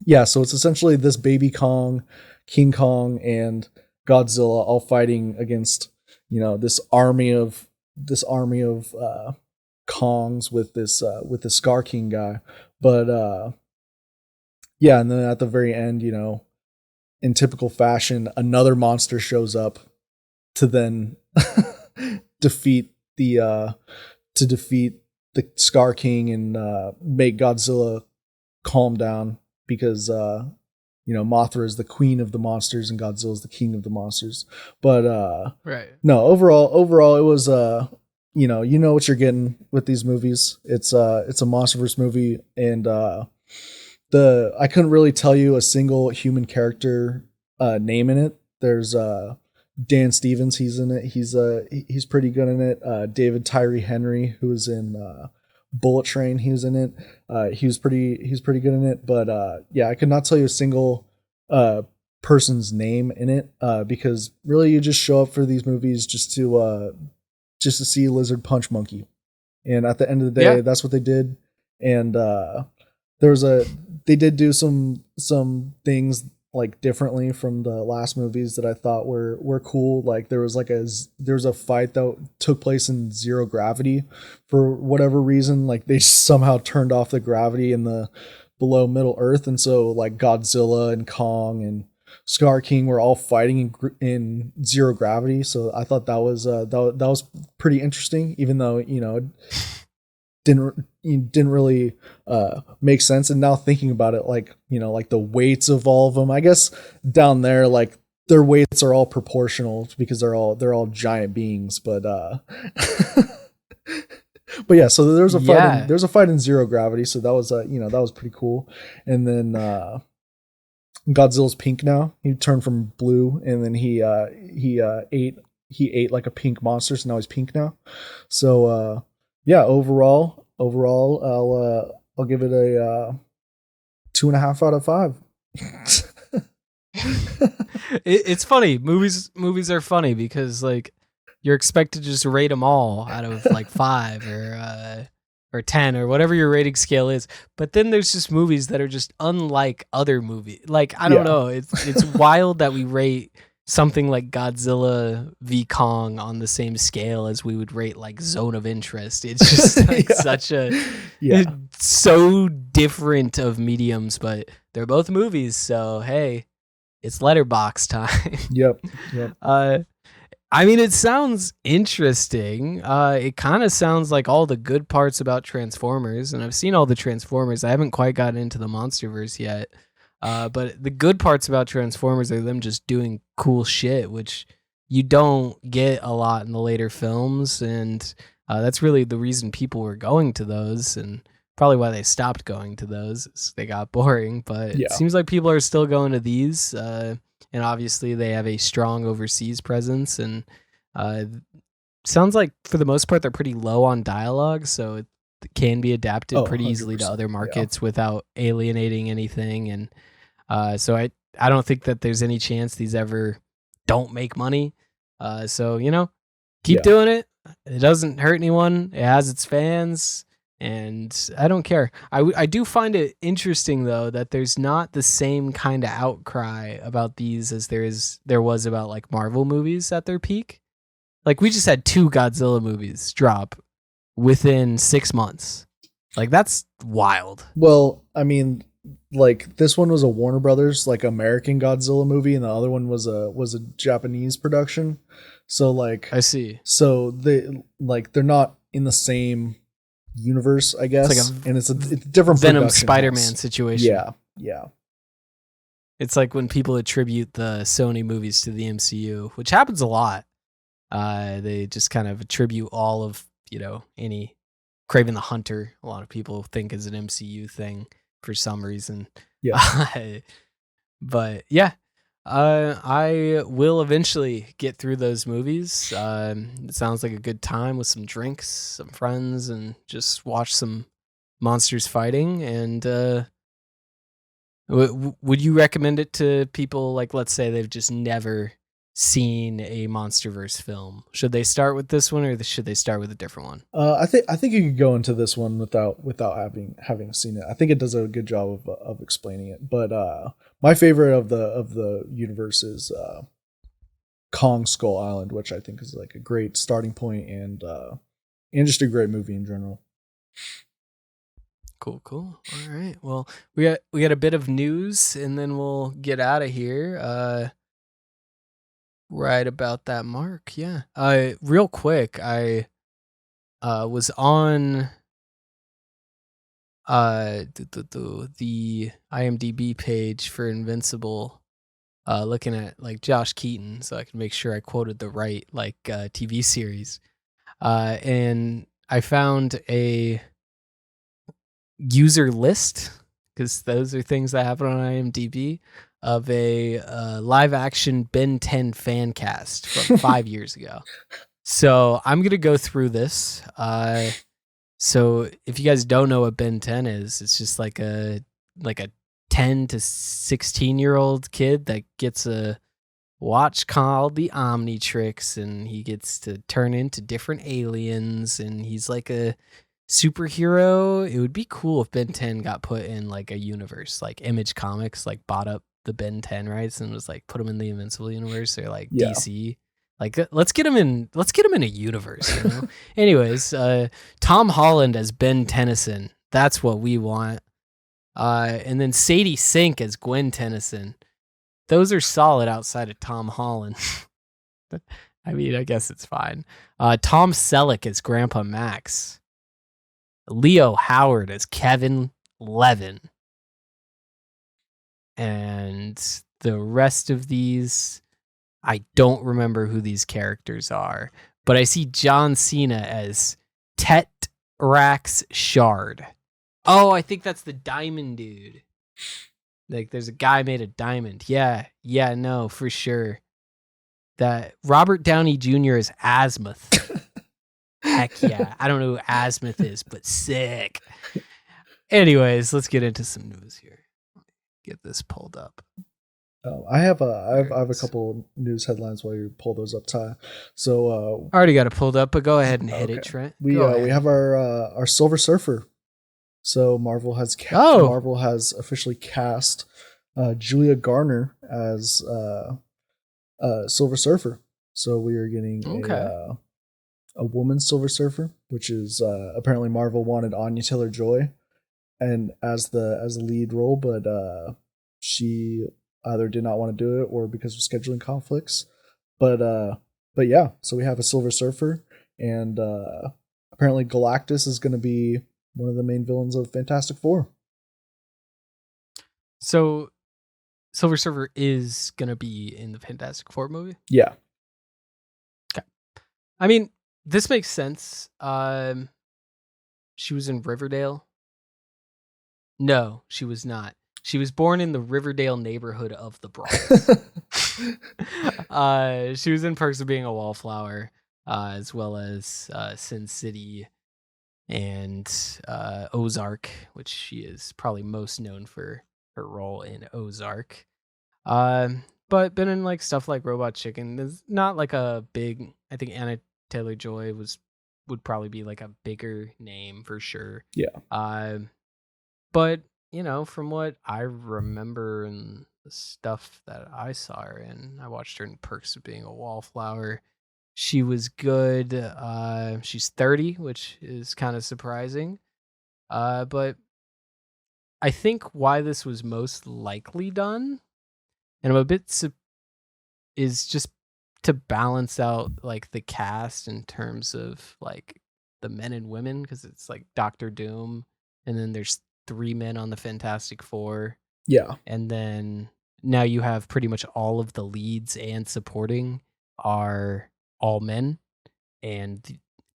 yeah. So it's essentially this baby Kong, King Kong, and Godzilla all fighting against this army of Kongs with this Scar King guy. But yeah, and then at the very end, in typical fashion, another monster shows up to then defeat the Scar King and make Godzilla calm down, because Mothra is the queen of the monsters and Godzilla is the king of the monsters. But Right. no, overall it was you know what you're getting with these movies. It's a MonsterVerse movie, and I couldn't really tell you a single human character name in it. There's Dan Stevens, he's in it. He's pretty good in it. David Tyree Henry, who was in Bullet Train, he was in it. He was pretty good in it. But yeah, I could not tell you a single person's name in it, because really you just show up for these movies just to see Lizard punch monkey. And at the end of the day, that's what they did. And they did do some things like differently from the last movies that I thought were cool. Like there was a fight that took place in zero gravity for whatever reason. Like they somehow turned off the gravity in the below Middle Earth, and so like Godzilla and Kong and Scar King were all fighting in zero gravity. So I thought that was pretty interesting, even though didn't really make sense. And now thinking about it, like like the weights of all of them, I guess down there, like their weights are all proportional because they're all giant beings. But but yeah, so there's a fight in zero gravity, so that was that was pretty cool. And then Godzilla's pink now. He turned from blue, and then he ate like a pink monster, so now he's pink now. So yeah, overall, I'll give it a 2.5 out of 5. It's funny. Movies are funny because like you're expected to just rate them all out of like 5 or 10 or whatever your rating scale is. But then there's just movies that are just unlike other movies. Like I don't know. It's wild that we rate something like Godzilla v Kong on the same scale as we would rate like Zone of Interest. It's just like such a so different of mediums, but they're both movies, so hey, it's letterbox time. Yep. I mean, it sounds interesting. It kind of sounds like all the good parts about Transformers, and I've seen all the Transformers. I haven't quite gotten into the MonsterVerse yet. But the good parts about Transformers are them just doing cool shit, which you don't get a lot in the later films. And that's really the reason people were going to those, and probably why they stopped going to those. Is they got boring. But it seems like people are still going to these. And obviously they have a strong overseas presence. And sounds like for the most part they're pretty low on dialogue, so it can be adapted pretty easily to other markets without alienating anything. And so I don't think that there's any chance these ever don't make money. So, keep doing it. It doesn't hurt anyone. It has its fans, and I don't care. I do find it interesting, though, that there's not the same kind of outcry about these as there was about like Marvel movies at their peak. Like we just had 2 Godzilla movies drop within 6 months. Like that's wild. Well, I mean, like this one was a Warner Brothers like American Godzilla movie, and the other one was a Japanese production. So like I see. so they're not in the same universe, I It's like guess, and it's a different Venom production Spider-Man house. situation. Yeah, yeah, It's like when people attribute the Sony movies to the MCU, which happens a lot. They just kind of attribute all of, any Kraven the Hunter. A lot of people think is an MCU thing for some reason. yeah. But yeah, I will eventually get through those movies. It sounds like a good time with some drinks, some friends, and just watch some monsters fighting. And would you recommend it to people, like, let's say they've just never seen a MonsterVerse film? Should they start with this one, or should they start with a different one? I think you could go into this one without having seen it. I think it does a good job of explaining it. But my favorite of the universe is Kong Skull Island, which I think is like a great starting point and just a great movie in general. Cool. All right. Well, we got a bit of news, and then we'll get out of here. Right about that mark. Yeah. Real quick, I was on the IMDb page for Invincible, looking at like Josh Keaton, so I can make sure I quoted the right like TV series. And I found a user list, because those are things that happen on IMDb, of a live action Ben 10 fan cast from 5 years ago. So I'm gonna go through this. So if you guys don't know what Ben 10 is, it's just like a 10 to 16-year-old kid that gets a watch called the Omnitrix, and he gets to turn into different aliens, and he's like a superhero. It would be cool if Ben 10 got put in like a universe, like Image Comics like bought up the Ben 10 rights and was like, put him in the Invincible universe, or like Yeah. DC. Like, let's get him in a universe, you know? Anyways, Tom Holland as Ben Tennyson. That's what we want. And then Sadie Sink as Gwen Tennyson. Those are solid outside of Tom Holland. I mean, I guess it's fine. Tom Selleck as Grandpa Max. Leo Howard as Kevin Levin. And the rest of these, I don't remember who these characters are, but I see John Cena as Tetrax Shard. Oh, I think that's the diamond dude. Like, there's a guy made of diamond. Yeah, no, for sure. That Robert Downey Jr. is Azimuth. Heck yeah. I don't know who Azimuth is, but sick. Anyways, let's get into some news here. Get this pulled up. I have a couple news headlines while you pull those up, Ty. So I already got it pulled up, but go ahead and hit it, Trent. We have our Silver Surfer. So Marvel has officially cast Julia Garner as Silver Surfer. So we are getting a woman Silver Surfer, which is apparently Marvel wanted Anya Taylor-Joy and as the lead role, but she either did not want to do it or because of scheduling conflicts. But yeah, so we have a Silver Surfer, and apparently Galactus is going to be one of the main villains of Fantastic Four. So Silver Surfer is going to be in the Fantastic Four movie? Yeah. Okay. I mean, this makes sense. She was in Riverdale. No, she was not. She was born in the Riverdale neighborhood of the Bronx. She was in Perks of Being a Wallflower, as well as Sin City and Ozark, which she is probably most known for her role in Ozark. But been in like stuff like Robot Chicken. There's not like a big. I think Anna Taylor-Joy would probably be like a bigger name for sure. Yeah. But from what I remember and the stuff that I saw her in, I watched her in Perks of Being a Wallflower. She was good. She's 30, which is kind of surprising. But I think why this was most likely done, and I'm a bit is just to balance out like the cast in terms of like the men and women, because it's like Doctor Doom, and then there's 3 men on the Fantastic Four, Yeah. and then now you have pretty much all of the leads and supporting are all men, and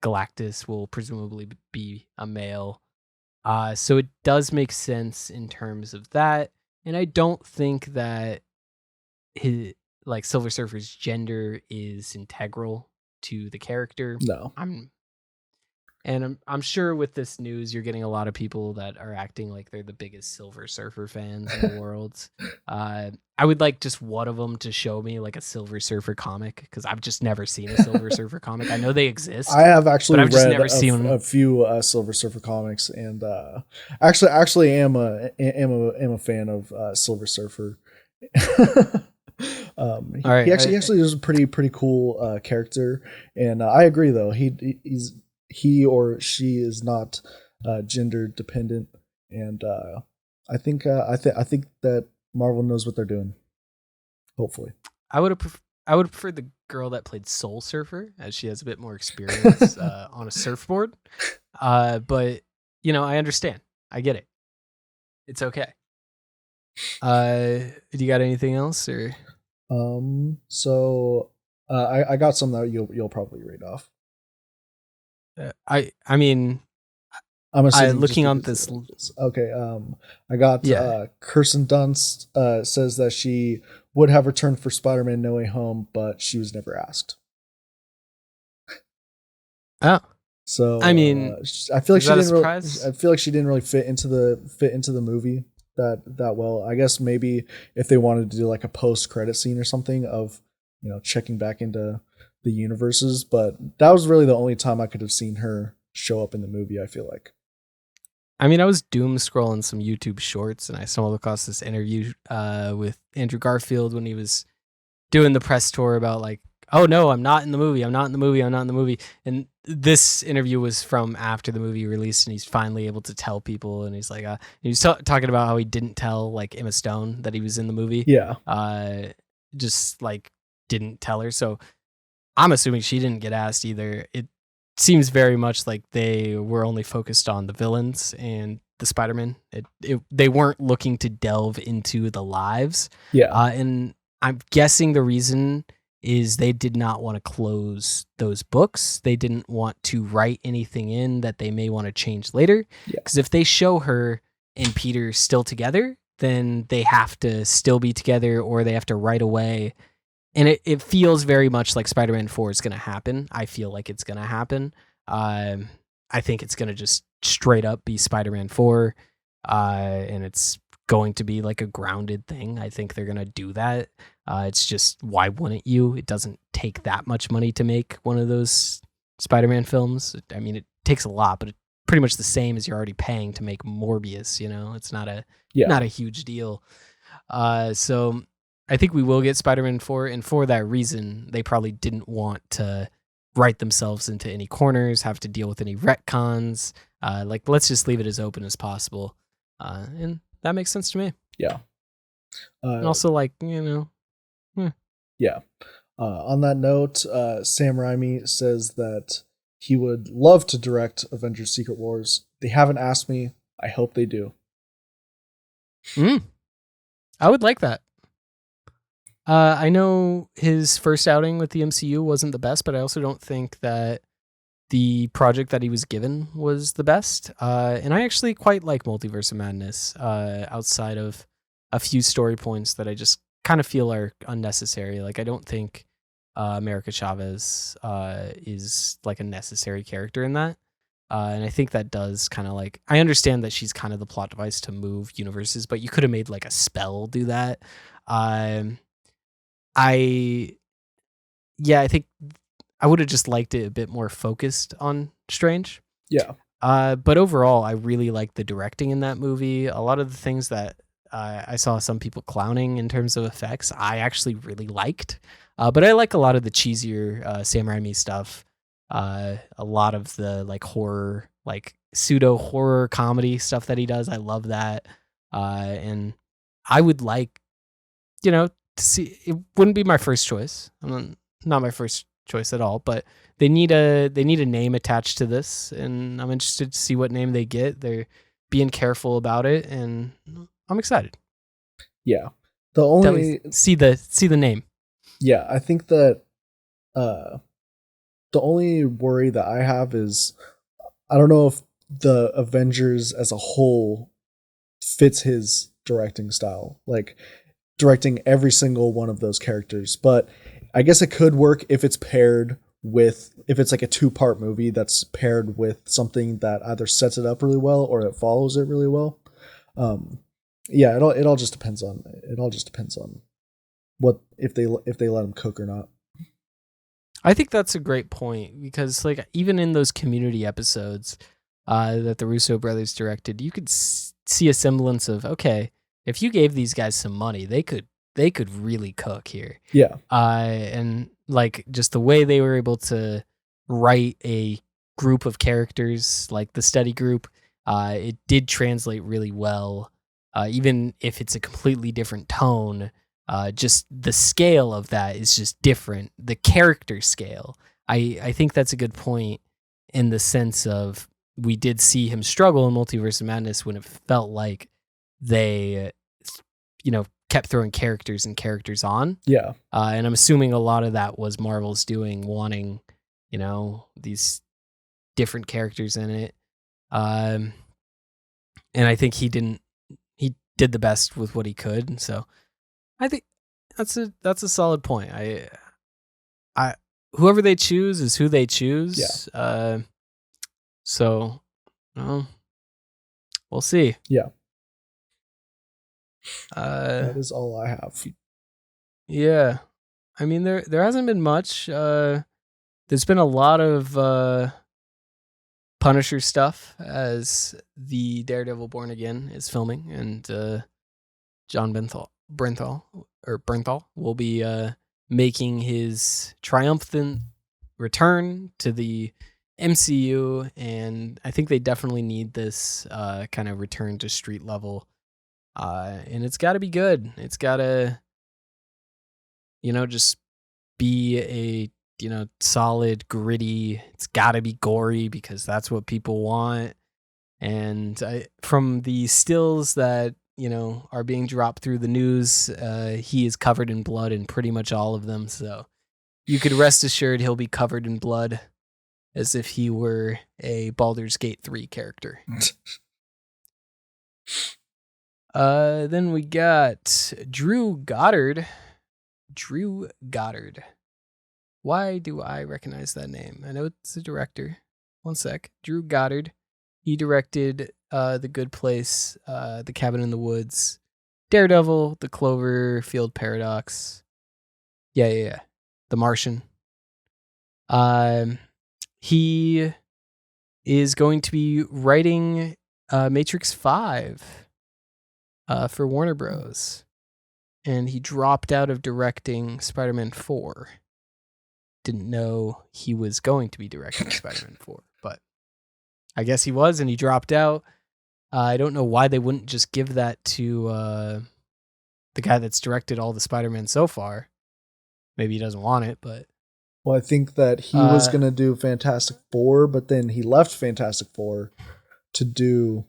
Galactus will presumably be a male. So it does make sense in terms of that, and I don't think that his like Silver Surfer's gender is integral to the character. No. I'm sure with this news, you're getting a lot of people that are acting like they're the biggest Silver Surfer fans in the world. I would like just one of them to show me like a Silver Surfer comic, because I've just never seen a Silver Surfer comic. I know they exist. I have actually but I've just read never seen a few Silver Surfer comics, and actually am a fan of Silver Surfer. All right, he actually is a pretty cool character, and I agree though he or she is not gender dependent, and I think that Marvel knows what they're doing. Hopefully, I would prefer the girl that played Soul Surfer, as she has a bit more experience on a surfboard. But I understand. I get it. It's okay. Do you got anything else, or? So I got some that you'll probably read off. I mean, I'm looking on this. Okay. I got Kirsten Dunst says that she would have returned for Spider-Man No Way Home, but she was never asked. Oh. So I mean, I feel like she didn't really. Surprise? I feel like she didn't really fit into the movie that well. I guess maybe if they wanted to do like a post-credit scene or something of checking back into the universes, but that was really the only time I could have seen her show up in the movie, I feel like. I mean, I was doom scrolling some YouTube shorts, and I stumbled across this interview with Andrew Garfield when he was doing the press tour about like, oh no, I'm not in the movie. I'm not in the movie. I'm not in the movie. And this interview was from after the movie released, and he's finally able to tell people. And he's like, he was talking about how he didn't tell like Emma Stone that he was in the movie. Yeah. Just like didn't tell her. So I'm assuming she didn't get asked either. It seems very much like they were only focused on the villains and the Spider-Man. They weren't looking to delve into the lives. Yeah. And I'm guessing the reason is they did not want to close those books. They didn't want to write anything in that they may want to change later. Because if they show her and Peter still together, then they have to still be together, or they have to write away. And it feels very much like Spider-Man 4 is going to happen. I feel like it's going to happen. I think it's going to just straight up be Spider-Man 4. And it's going to be like a grounded thing. I think they're going to do that. It's just, why wouldn't you? It doesn't take that much money to make one of those Spider-Man films. I mean, it takes a lot, but it's pretty much the same as you're already paying to make Morbius. It's not a huge deal. So I think we will get Spider-Man 4, and for that reason, they probably didn't want to write themselves into any corners, have to deal with any retcons. Let's just leave it as open as possible. And that makes sense to me. Yeah. And also, Yeah. On that note, Sam Raimi says that he would love to direct Avengers Secret Wars. They haven't asked me. I hope they do. I would like that. I know his first outing with the MCU wasn't the best, but I also don't think that the project that he was given was the best. And I actually quite like Multiverse of Madness, outside of a few story points that I just kind of feel are unnecessary. Like, I don't think America Chavez is like a necessary character in that. And I think that does kind of like, I understand that she's kind of the plot device to move universes, but you could have made like a spell do that. I think I would have just liked it a bit more focused on Strange. Yeah. But overall, I really liked the directing in that movie. A lot of the things that I saw some people clowning in terms of effects, I actually really liked. But I like a lot of the cheesier Sam Raimi stuff. A lot of the like horror, like pseudo horror comedy stuff that he does. I love that. And I would like, to see. It wouldn't be my first choice. Not my first choice at all, but they need a name attached to this, and I'm interested to see what name they get. They're being careful about it, and I'm excited. Yeah. The only see the name. Yeah, I think that the only worry that I have is I don't know if the Avengers as a whole fits his directing style, like directing every single one of those characters. But I guess it could work if it's paired with, if it's like a 2-part movie that's paired with something that either sets it up really well or it follows it really well. Yeah, it all just depends on what if they let him cook or not. I think that's a great point, because like even in those Community episodes that the Russo brothers directed, you could see a semblance of, okay, if you gave these guys some money, they could really cook here. Yeah. And like just the way they were able to write a group of characters, like the study group, it did translate really well. Even if it's a completely different tone, just the scale of that is just different. The character scale. I think that's a good point, in the sense of we did see him struggle in Multiverse of Madness when it felt like they, kept throwing characters and characters on. Yeah. And I'm assuming a lot of that was Marvel's doing, wanting, these different characters in it. And I think he did the best with what he could. So I think that's a solid point. I whoever they choose is who they choose. Yeah. So we'll see. Yeah. That is all I have. Yeah. I mean, there hasn't been much. There's been a lot of Punisher stuff as the Daredevil Born Again is filming, and John Bernthal will be making his triumphant return to the MCU, and I think they definitely need this kind of return to street level. And it's got to be good. It's got to, just be a, solid, gritty. It's got to be gory, because that's what people want. And from the stills that, are being dropped through the news, he is covered in blood in pretty much all of them. So you could rest assured he'll be covered in blood, as if he were a Baldur's Gate 3 character. Then we got Drew Goddard. Why do I recognize that name? I know it's a director. One sec. Drew Goddard. He directed The Good Place, The Cabin in the Woods, Daredevil, The Cloverfield Paradox. Yeah. The Martian. He is going to be writing Matrix 5 for Warner Bros. And he dropped out of directing Spider-Man 4. Didn't know he was going to be directing Spider-Man 4, but I guess he was, and he dropped out. I don't know why they wouldn't just give that to the guy that's directed all the Spider-Man so far. Maybe he doesn't want it, but... Well, I think that he was going to do Fantastic Four, but then he left Fantastic Four to do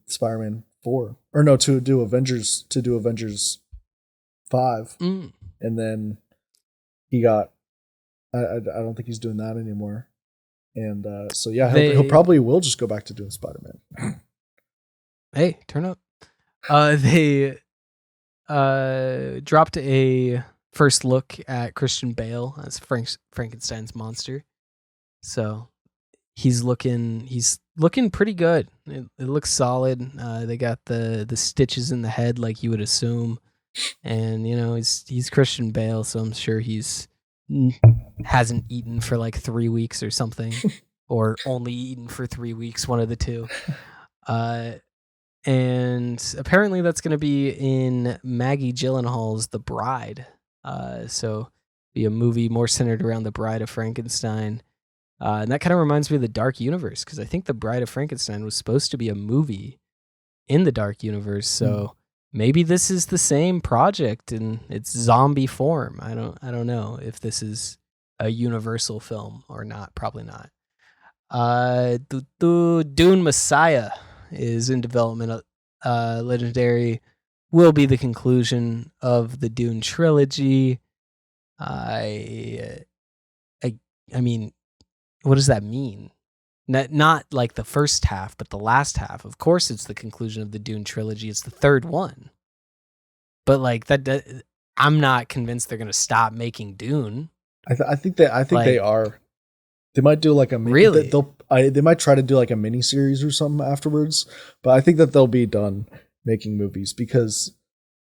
Spider-Man 4. Or no, to do Avengers 5. And then he got... I don't think he's doing that anymore. And so yeah, he'll probably will just go back to doing Spider-Man. Hey, turn up. They dropped a first look at Christian Bale as Frankenstein's monster. So he's looking pretty good. It looks solid. They got the stitches in the head like you would assume, and he's Christian Bale, so I'm sure he's hasn't eaten for like 3 weeks or something, or only eaten for 3 weeks, one of the two. And apparently that's going to be in Maggie Gyllenhaal's The Bride. So be a movie more centered around the Bride of Frankenstein. And that kind of reminds me of the Dark Universe, because I think the Bride of Frankenstein was supposed to be a movie in the Dark Universe. Hmm. So maybe this is the same project in its zombie form. I don't know if this is a Universal film or not. Probably not. Dune Messiah is in development. Legendary will be the conclusion of the Dune trilogy. I, I, I mean, what does that mean? Not like the first half, but the last half. Of course, it's the conclusion of the Dune trilogy. It's the third one. But like I'm not convinced they're gonna stop making Dune. I think they Like are. They might do like really? they might try to do like a mini series or something afterwards, but I think that they'll be done making movies because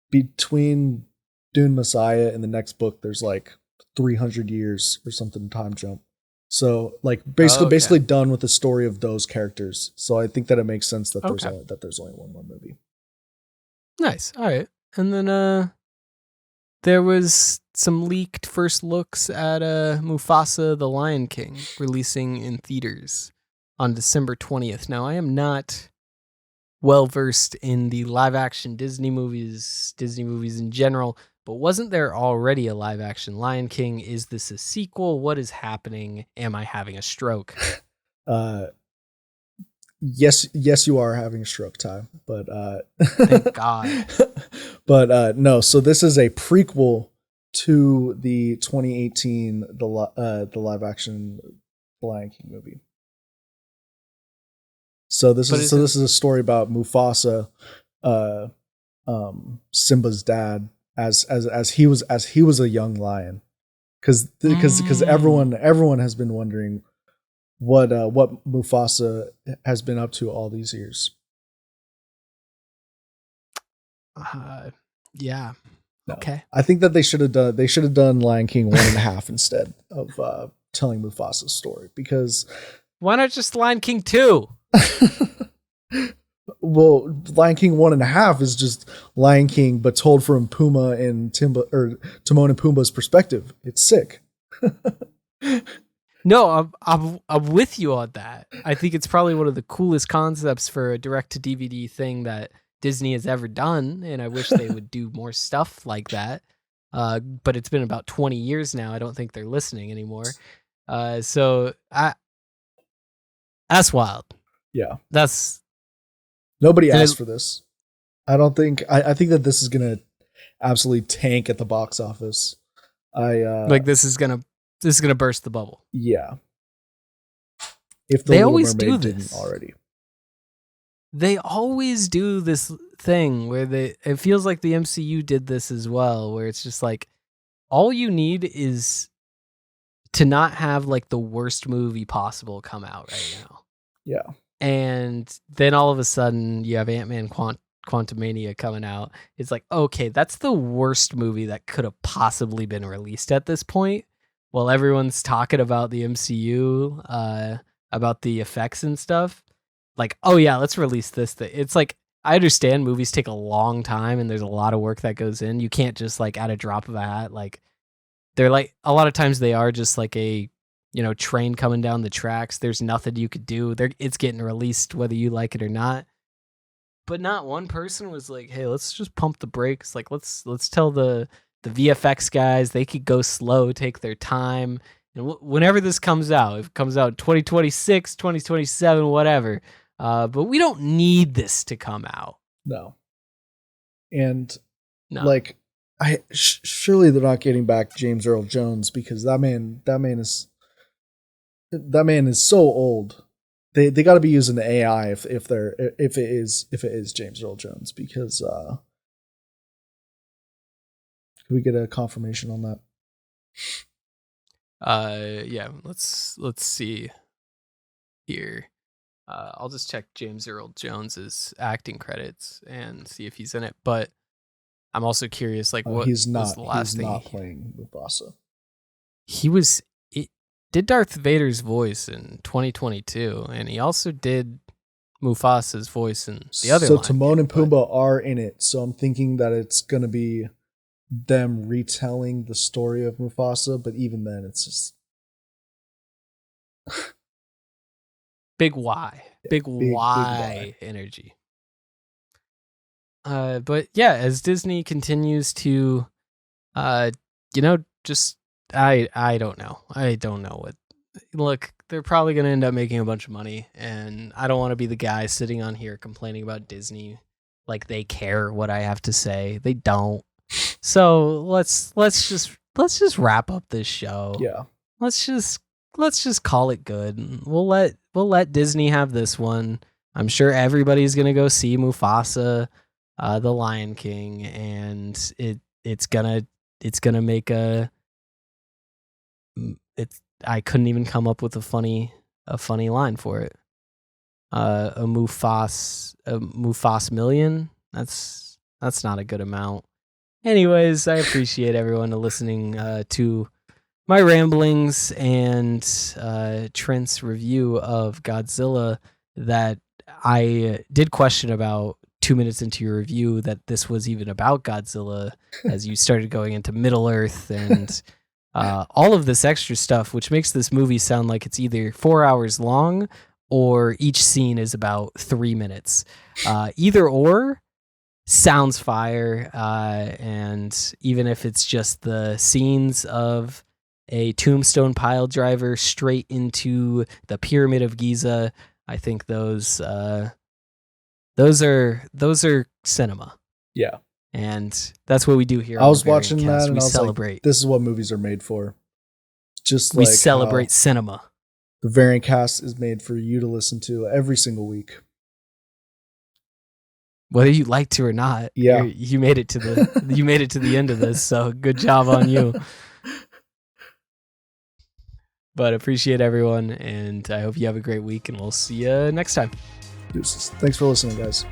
between Dune Messiah and the next book, there's like 300 years or something time jump. So like Oh, okay. basically done with the story of those characters. So I think that it makes sense that Okay. there's only one more movie. Nice. All right. And then there was some leaked first looks at Mufasa the Lion King releasing in theaters on December 20th. Now, I am not well versed in the live action Disney movies in general, but wasn't there already a live action Lion King? Is this a sequel? What is happening? Am I having a stroke? Uh, yes, you are having a stroke time, but Thank God. no. So this is a prequel to the 2018 the live action Lion King movie. But isn't This is a story about Mufasa, uh, Simba's dad, as he was a young lion, because mm, everyone has been wondering what Mufasa has been up to all these years. uh, yeah. No, Okay. I think that they should have done Lion King 1.5 instead of telling Mufasa's story because Why not just Lion King 2? well, Lion King 1.5 is just Lion King, but told from Puma and Timba or Timon and Pumbaa's perspective. It's sick. No, I'm with you on that. I think it's probably one of the coolest concepts for a direct to DVD thing that Disney has ever done, and I wish they would do more stuff like that. But it's been about 20 years now. I don't think they're listening anymore. So that's wild. Yeah, That's nobody and asked it for this. I think that this is gonna absolutely tank at the box office. I like this is gonna burst the bubble. Yeah, if the They Little always do Mermaid didn't this. already. They always do this thing where it feels like the MCU did this as well, where it's just like all you need is to not have like the worst movie possible come out right now. Yeah, And then all of a sudden you have Ant-Man Quantumania coming out. It's like, okay, that's the worst movie that could have possibly been released at this point. While everyone's talking about the MCU, about the effects and stuff. Like, oh yeah, let's release this thing. It's like I understand movies take a long time and there's a lot of work that goes in. You can't just like at a drop of a hat, like they're like a lot of times they are just like a train coming down the tracks. There's nothing you could do. It's getting released whether you like it or not. But not one person was like, "Hey, let's just pump the brakes. Like let's tell the VFX guys they could go slow, take their time. And whenever this comes out, if it comes out 2026, 2027, whatever. But we don't need this to come out. no, and No. like surely they're not getting back James Earl Jones because that man is so old. They got to be using the AI if it is James Earl Jones because can we get a confirmation on that? Yeah, let's see here. I'll just check James Earl Jones's acting credits and see if he's in it. But I'm also curious, like, what was the He's last thing not playing Mufasa. he was? It did Darth Vader's voice in 2022, and he also did Mufasa's voice in the other So Lion Timon King. and But Pumbaa are in it. So I'm thinking that it's gonna be them retelling the story of Mufasa, but even then, it's just big Y, yeah, big big Y. Y energy. But yeah, as Disney continues to, just I don't know. I don't know what. Look, they're probably gonna end up making a bunch of money, and I don't want to be the guy sitting on here complaining about Disney like they care what I have to say. They don't. So let's just wrap up this show. Yeah. Let's just call it good. We'll let Disney have this one. I'm sure everybody's gonna go see Mufasa, the Lion King, and it's gonna make a it's I couldn't even come up with a funny line for it. A Mufas million. That's not a good amount. Anyways, I appreciate everyone listening to my ramblings and Trent's review of Godzilla. That I did question about 2 minutes into your review that this was even about Godzilla, as you started going into Middle Earth and all of this extra stuff, which makes this movie sound like it's either 4 hours long or each scene is about 3 minutes. Either or sounds fire, and even if it's just the scenes of a tombstone pile driver straight into the Pyramid of Giza, I think those are cinema. Yeah. And that's what we do here. I was watching Cast. that and we I was celebrate. like, this is what movies are made for. Just we like celebrate cinema. The Variant Cast is made for you to listen to every single week. Whether you like to or not, yeah, you made it to the end of this, so good job on you. But appreciate everyone, and I hope you have a great week, and we'll see you next time. Deuces. Thanks for listening, guys.